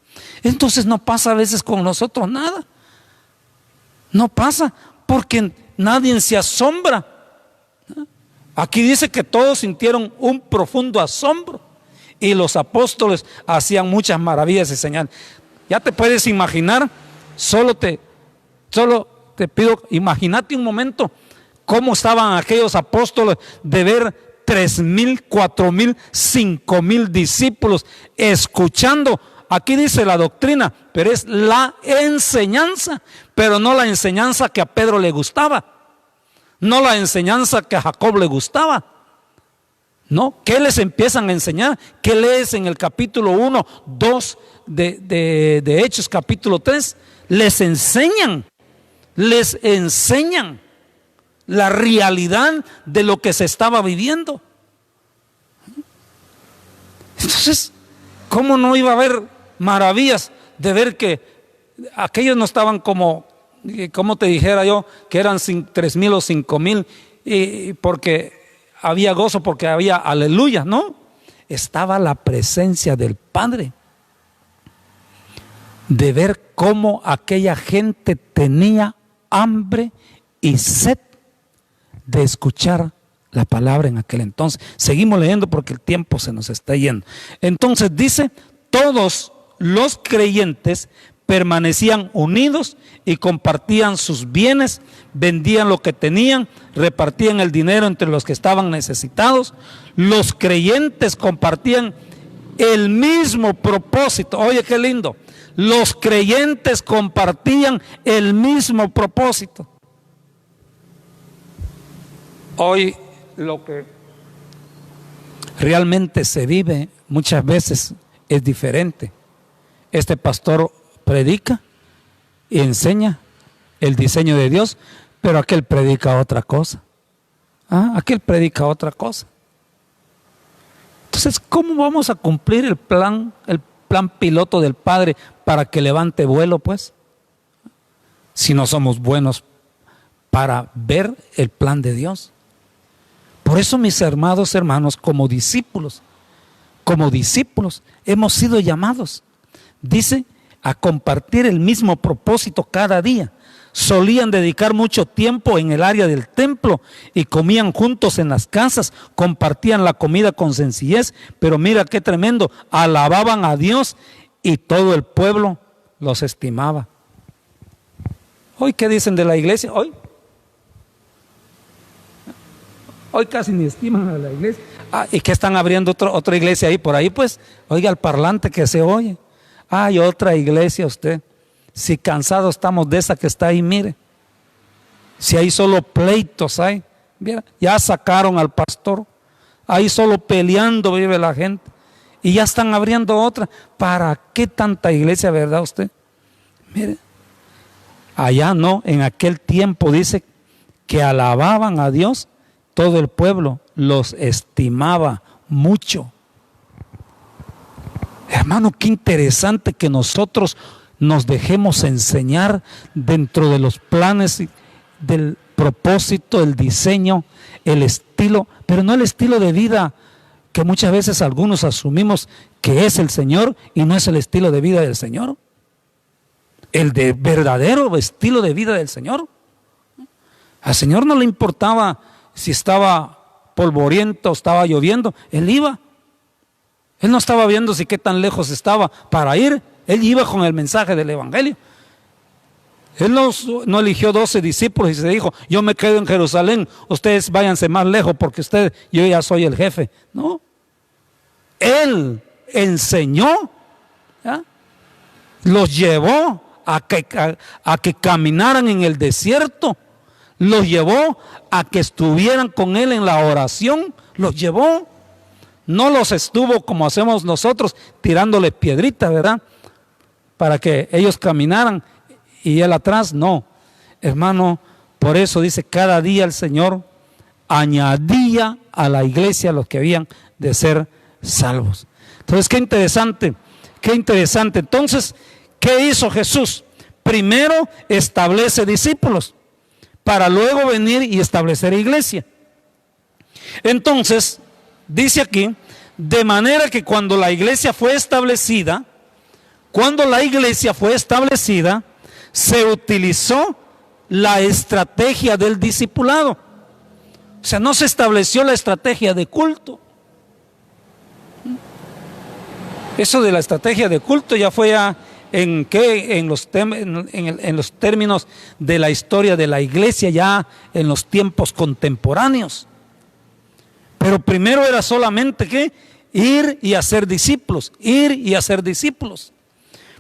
Entonces no pasa a veces con nosotros nada. No pasa porque nadie se asombra. Aquí dice que todos sintieron un profundo asombro y los apóstoles hacían muchas maravillas y señales. Ya te puedes imaginar, solo te pido, imagínate un momento cómo estaban aquellos apóstoles de ver 3,000, 4,000, 5,000 discípulos escuchando. Aquí dice la doctrina, pero es la enseñanza, pero no la enseñanza que a Pedro le gustaba, no la enseñanza que a Jacob le gustaba. No, ¿qué les empiezan a enseñar? ¿Qué lees en el capítulo 1, 2 de Hechos, capítulo 3? Les enseñan la realidad de lo que se estaba viviendo. Entonces, ¿cómo no iba a haber maravillas de ver que aquellos no estaban como te dijera yo, que eran 3,000 o 5,000, porque había gozo, porque había aleluya? No, estaba la presencia del Padre, de ver cómo aquella gente tenía hambre y sed de escuchar la palabra en aquel entonces. Seguimos leyendo porque el tiempo se nos está yendo. Entonces dice, todos los creyentes permanecían unidos y compartían sus bienes, vendían lo que tenían, repartían el dinero entre los que estaban necesitados. Los creyentes compartían el mismo propósito. Oye, qué lindo. Los creyentes compartían el mismo propósito. Hoy lo que realmente se vive muchas veces es diferente. Este pastor predica y enseña el diseño de Dios, pero aquel predica otra cosa. Aquel predica otra cosa. Entonces, ¿cómo vamos a cumplir el plan piloto del Padre para que levante vuelo, pues? Si no somos buenos para ver el plan de Dios. Por eso, mis amados hermanos, como discípulos, hemos sido llamados, dice, a compartir el mismo propósito cada día. Solían dedicar mucho tiempo en el área del templo y comían juntos en las casas, compartían la comida con sencillez, pero mira qué tremendo, alababan a Dios y todo el pueblo los estimaba. Hoy, ¿qué dicen de la iglesia? Hoy casi ni estiman a la iglesia. ¿Y qué están abriendo otra iglesia ahí por ahí? Pues, oiga el parlante que se oye. Hay otra iglesia usted. Si cansados estamos de esa que está ahí, mire. Si hay solo pleitos hay. Mira, ya sacaron al pastor. Ahí solo peleando vive la gente. Y ya están abriendo otra. ¿Para qué tanta iglesia, verdad usted? Mire. Allá no, en aquel tiempo dice que alababan a Dios. Todo el pueblo los estimaba mucho. Hermano, qué interesante que nosotros nos dejemos enseñar dentro de los planes del propósito, el diseño, el estilo, pero no el estilo de vida que muchas veces algunos asumimos que es el Señor y no es el estilo de vida del Señor. El de verdadero estilo de vida del Señor. Al Señor no le importaba si estaba polvoriento, estaba lloviendo, Él iba. Él no estaba viendo si qué tan lejos estaba para ir. Él iba con el mensaje del evangelio. Él no eligió 12 discípulos y se dijo, yo me quedo en Jerusalén, ustedes váyanse más lejos porque yo ya soy el jefe. No. Él enseñó, ¿ya? Los llevó a que caminaran en el desierto. Los llevó a que estuvieran con Él en la oración. Los llevó. No los estuvo como hacemos nosotros, tirándoles piedritas, ¿verdad? Para que ellos caminaran y él atrás, no. Hermano, por eso dice, cada día el Señor añadía a la iglesia los que habían de ser salvos. Entonces, qué interesante, qué interesante. Entonces, ¿qué hizo Jesús? Primero establece discípulos, para luego venir y establecer iglesia. Entonces, dice aquí, de manera que cuando la iglesia fue establecida, se utilizó la estrategia del discipulado. O sea, no se estableció la estrategia de culto. Eso de la estrategia de culto ya fue en los términos de la historia de la iglesia, ya en los tiempos contemporáneos. Pero primero era solamente ¿qué? Ir y hacer discípulos, ir y hacer discípulos.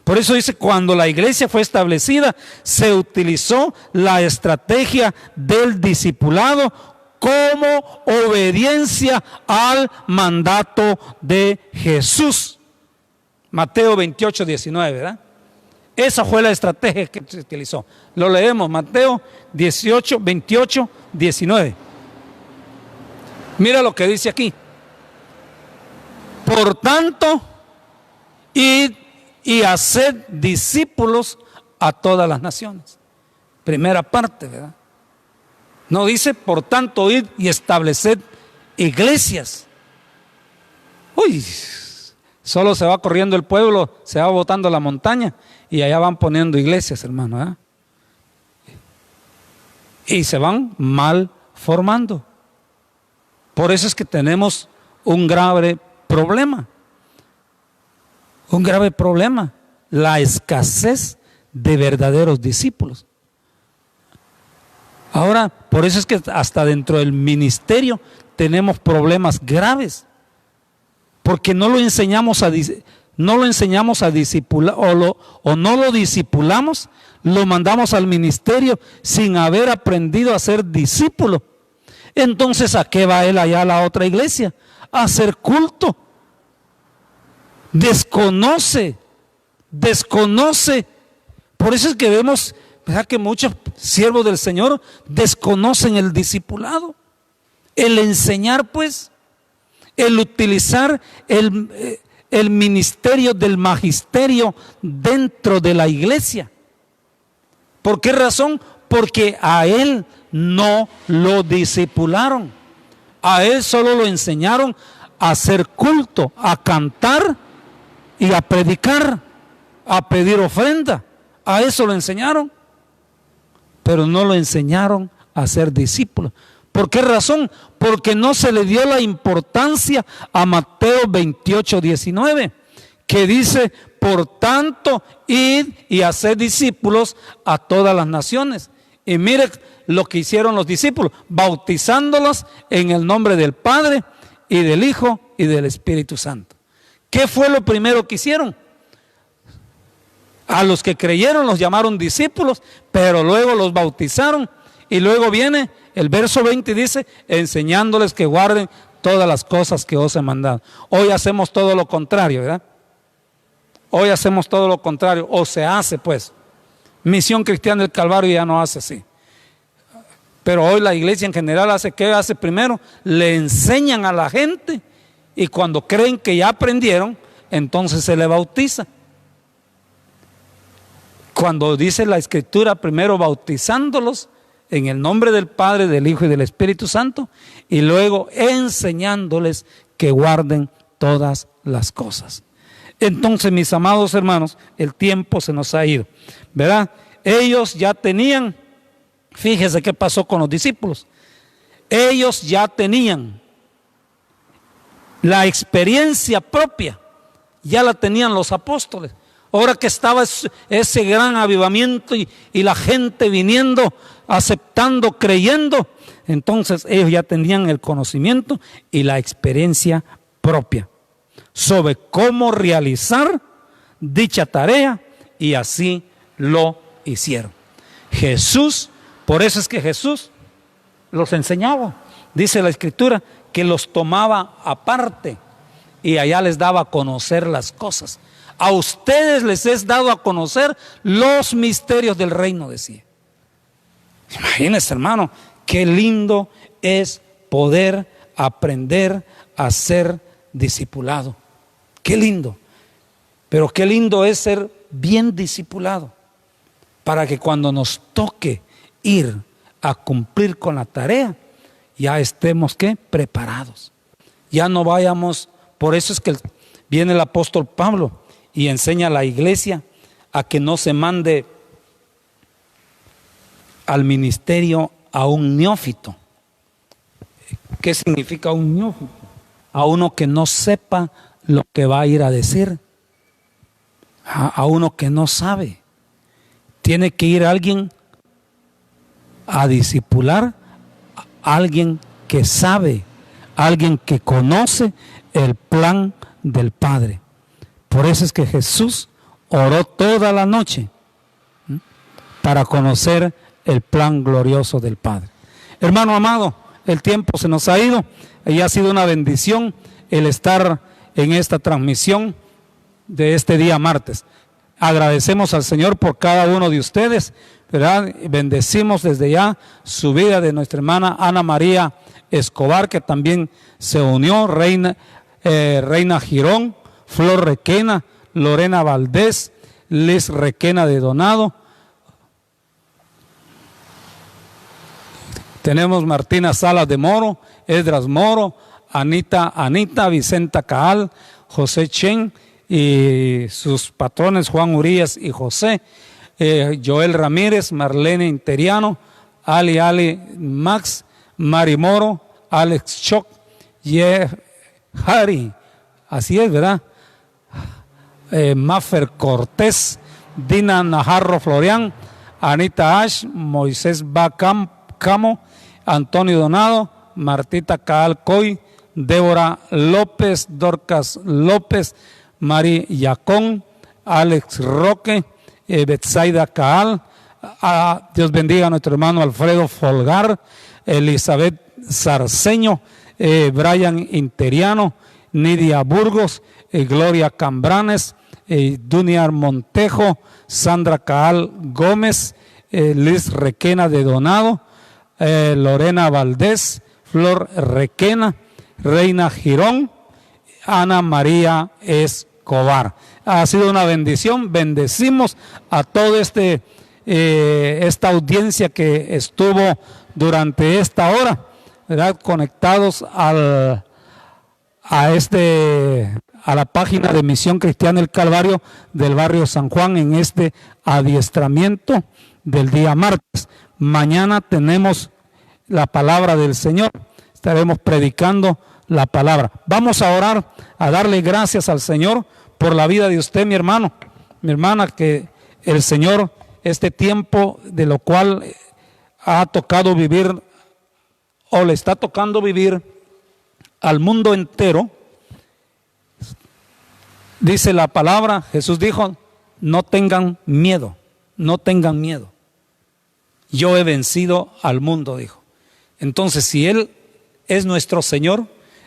Por eso dice, cuando la iglesia fue establecida, se utilizó la estrategia del discipulado como obediencia al mandato de Jesús. Mateo 28, 19, ¿verdad? Esa fue la estrategia que se utilizó. Lo leemos, Mateo 18, 28, 19. Mira lo que dice aquí. Por tanto, id y haced discípulos a todas las naciones. Primera parte, ¿verdad? No dice, por tanto, id y estableced iglesias. Uy, solo se va corriendo el pueblo, se va botando la montaña y allá van poniendo iglesias, hermano, ¿verdad? Y se van mal formando. Por eso es que tenemos un grave problema. Un grave problema, la escasez de verdaderos discípulos. Ahora, por eso es que hasta dentro del ministerio tenemos problemas graves, porque no lo enseñamos a discipular o no lo discipulamos, lo mandamos al ministerio sin haber aprendido a ser discípulo. Entonces, ¿a qué va él allá a la otra iglesia? A hacer culto. Desconoce. Por eso es que vemos, ¿verdad?, que muchos siervos del Señor desconocen el discipulado, el enseñar, pues, el utilizar el ministerio del magisterio dentro de la iglesia. ¿Por qué razón? Porque a él no lo discipularon, a él solo lo enseñaron a hacer culto, a cantar y a predicar, a pedir ofrenda. A eso lo enseñaron, pero no lo enseñaron a ser discípulos. ¿Por qué razón? Porque no se le dio la importancia a Mateo 28, 19, que dice, por tanto, id y haced discípulos a todas las naciones. Y mire lo que hicieron los discípulos, bautizándolos en el nombre del Padre y del Hijo y del Espíritu Santo. ¿Qué fue lo primero que hicieron? A los que creyeron los llamaron discípulos, pero luego los bautizaron. Y luego viene el verso 20 y dice, enseñándoles que guarden todas las cosas que os he mandado. Hoy hacemos todo lo contrario, ¿verdad? Hoy hacemos todo lo contrario, o se hace, pues. Misión Cristiana del Calvario ya no hace así. Pero hoy la iglesia en general hace, ¿qué hace primero? Le enseñan a la gente, y cuando creen que ya aprendieron, entonces se le bautiza. Cuando dice la Escritura, primero bautizándolos en el nombre del Padre, del Hijo y del Espíritu Santo, y luego enseñándoles que guarden todas las cosas. Entonces, mis amados hermanos, el tiempo se nos ha ido, ¿verdad? Ellos ya tenían, fíjese qué pasó con los discípulos, ellos ya tenían la experiencia propia, ya la tenían los apóstoles. Ahora que estaba ese gran avivamiento y la gente viniendo, aceptando, creyendo, entonces ellos ya tenían el conocimiento y la experiencia propia sobre cómo realizar dicha tarea, y así lo hicieron. Jesús, por eso es que Jesús los enseñaba. Dice la Escritura que los tomaba aparte y allá les daba a conocer las cosas. A ustedes les es dado a conocer los misterios del reino, decía. Imagínense, hermano, qué lindo es poder aprender a ser discipulado. Qué lindo. Pero qué lindo es ser bien discipulado, para que cuando nos toque ir a cumplir con la tarea, ya estemos ¿qué? Preparados. Ya no vayamos. Por eso es que viene el apóstol Pablo y enseña a la iglesia a que no se mande al ministerio a un neófito. ¿Qué significa un neófito? A uno que no sepa lo que va a ir a decir, a uno que no sabe. Tiene que ir alguien a discipular, a alguien que sabe, a alguien que conoce el plan del Padre. Por eso es que Jesús oró toda la noche para conocer el plan glorioso del Padre. Hermano amado, el tiempo se nos ha ido y ha sido una bendición el estar en esta transmisión de este día martes. Agradecemos al Señor por cada uno de ustedes, ¿verdad? Bendecimos desde ya su vida de nuestra hermana Ana María Escobar, que también se unió, Reina Girón, Flor Requena, Lorena Valdés, Liz Requena de Donado. Tenemos Martina Salas de Moro, Esdras Moro, Anita, Vicenta Caal, José Chen y sus patrones Juan Urías y José, Joel Ramírez, Marlene Interiano, Ali Max, Mari Moro, Alex Choc, Harry, así es, ¿verdad? Maffer Cortés, Dina Najarro Florian, Anita Ash, Moisés Camo, Antonio Donado, Martita Caal Coy, Débora López, Dorcas López, Mari Yacón, Alex Roque, Betsaida Caal. Dios bendiga a nuestro hermano Alfredo Folgar, Elizabeth Sarceño, Brian Interiano, Nidia Burgos, Gloria Cambranes, Duniar Montejo, Sandra Caal Gómez, Liz Requena de Donado, Lorena Valdés, Flor Requena, Reina Girón, Ana María Escobar. Ha sido una bendición. Bendecimos a toda esta audiencia que estuvo durante esta hora, ¿verdad? Conectados a la página de Misión Cristiana El Calvario del barrio San Juan en este adiestramiento del día martes. Mañana tenemos la palabra del Señor. Estaremos predicando la palabra. Vamos a orar, a darle gracias al Señor por la vida de usted, mi hermano, mi hermana, que el Señor, este tiempo de lo cual ha tocado vivir o le está tocando vivir al mundo entero. Dice la palabra, Jesús dijo, no tengan miedo, no tengan miedo. Yo he vencido al mundo, dijo. Entonces, si Él es nuestro Señor,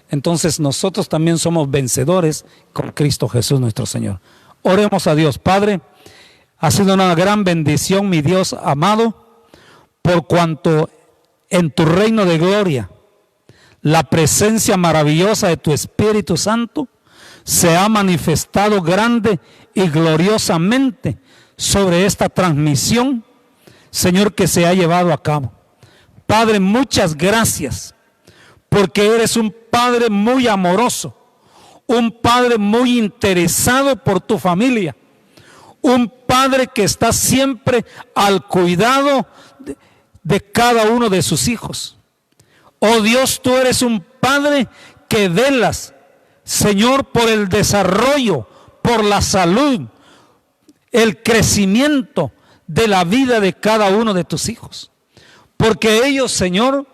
entonces nosotros también somos vencedores con Cristo Jesús nuestro Señor. Oremos a Dios. Padre, ha sido una gran bendición, mi Dios amado, por cuanto en tu reino de gloria la presencia maravillosa de tu Espíritu Santo se ha manifestado grande y gloriosamente sobre esta transmisión, Señor, que se ha llevado a cabo. Padre, muchas gracias, porque eres un Padre muy amoroso, un Padre muy interesado por tu familia, un Padre que está siempre al cuidado de cada uno de sus hijos. Oh Dios, tú eres un Padre que velas, Señor, por el desarrollo, por la salud, el crecimiento de la vida de cada uno de tus hijos. Porque ellos, Señor,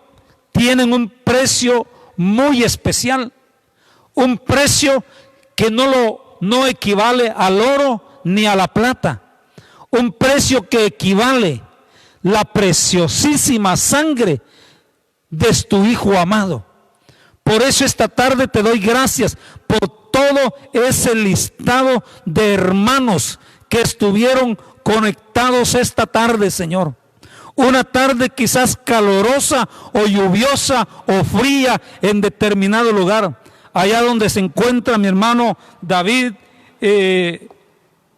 tienen un precio muy especial, un precio que no equivale al oro ni a la plata, un precio que equivale la preciosísima sangre de tu Hijo amado. Por eso esta tarde te doy gracias por todo ese listado de hermanos que estuvieron conectados esta tarde, Señor. Una tarde quizás calurosa o lluviosa o fría en determinado lugar. Allá donde se encuentra mi hermano David,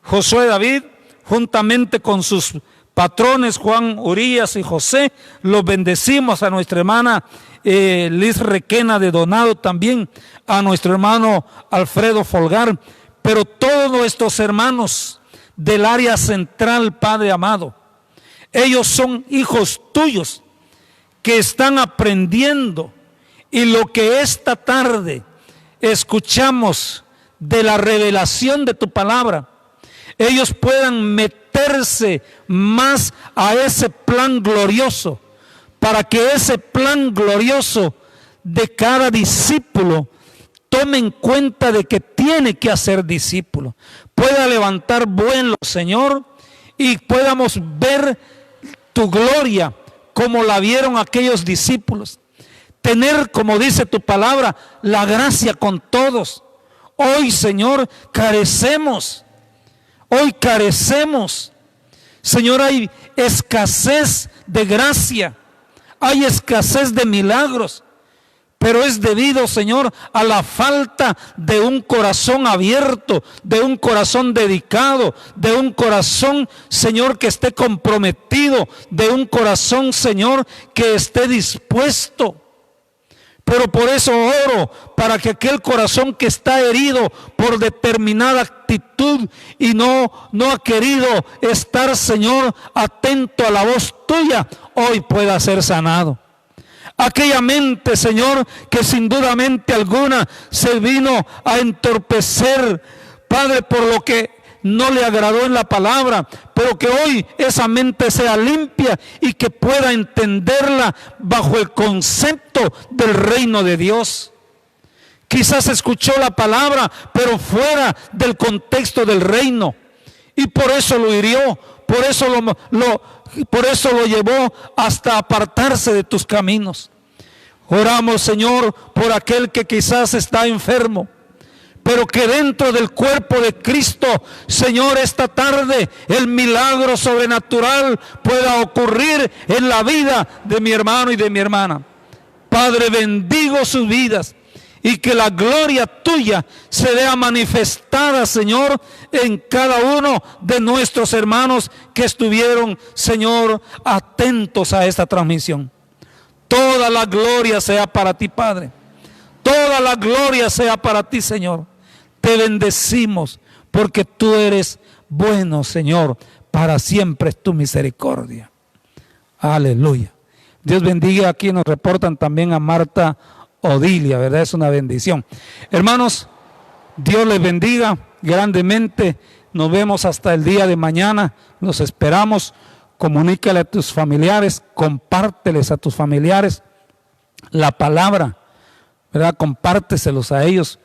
Josué David, juntamente con sus patrones Juan Urías y José, los bendecimos. A nuestra hermana Liz Requena de Donado también, a nuestro hermano Alfredo Folgar, pero todos estos hermanos del área central, Padre amado, ellos son hijos tuyos que están aprendiendo, y lo que esta tarde escuchamos de la revelación de tu palabra, ellos puedan meterse más a ese plan glorioso, para que ese plan glorioso de cada discípulo tome en cuenta de que tiene que hacer discípulo, pueda levantar vuelo, Señor, y podamos ver tu gloria como la vieron aquellos discípulos. Tener, como dice tu palabra, la gracia con todos. Hoy, Señor, carecemos. Hoy carecemos. Señor, hay escasez de gracia. Hay escasez de milagros. Pero es debido, Señor, a la falta de un corazón abierto, de un corazón dedicado, de un corazón, Señor, que esté comprometido, de un corazón, Señor, que esté dispuesto. Pero por eso oro, para que aquel corazón que está herido por determinada actitud y no ha querido estar, Señor, atento a la voz tuya, hoy pueda ser sanado. Aquella mente, Señor, que sin dudamente alguna se vino a entorpecer, Padre, por lo que no le agradó en la palabra, pero que hoy esa mente sea limpia y que pueda entenderla bajo el concepto del reino de Dios. Quizás escuchó la palabra, pero fuera del contexto del reino, y por eso lo hirió, por eso lo llevó hasta apartarse de tus caminos. Oramos, Señor, por aquel que quizás está enfermo, pero que dentro del cuerpo de Cristo, Señor, esta tarde el milagro sobrenatural pueda ocurrir en la vida de mi hermano y de mi hermana. Padre, bendigo sus vidas y que la gloria tuya se vea manifestada, Señor, en cada uno de nuestros hermanos que estuvieron, Señor, atentos a esta transmisión. Toda la gloria sea para ti, Padre. Toda la gloria sea para ti, Señor. Te bendecimos porque tú eres bueno, Señor. Para siempre es tu misericordia. Aleluya. Dios bendiga. Aquí nos reportan también a Marta Odilia, ¿verdad? Es una bendición. Hermanos, Dios les bendiga grandemente. Nos vemos hasta el día de mañana. Nos esperamos. Comunícale a tus familiares, compárteles a tus familiares la palabra, ¿verdad? Compárteselos a ellos.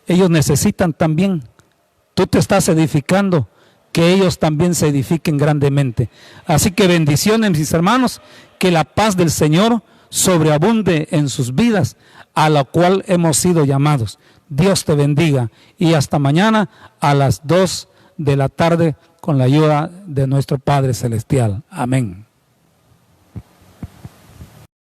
Ellos necesitan también. Tú te estás edificando, que ellos también se edifiquen grandemente. Así que bendiciones, mis hermanos, que la paz del Señor sobreabunde en sus vidas, a la cual hemos sido llamados. Dios te bendiga y hasta mañana a las 2 de la tarde con la ayuda de nuestro Padre Celestial. Amén.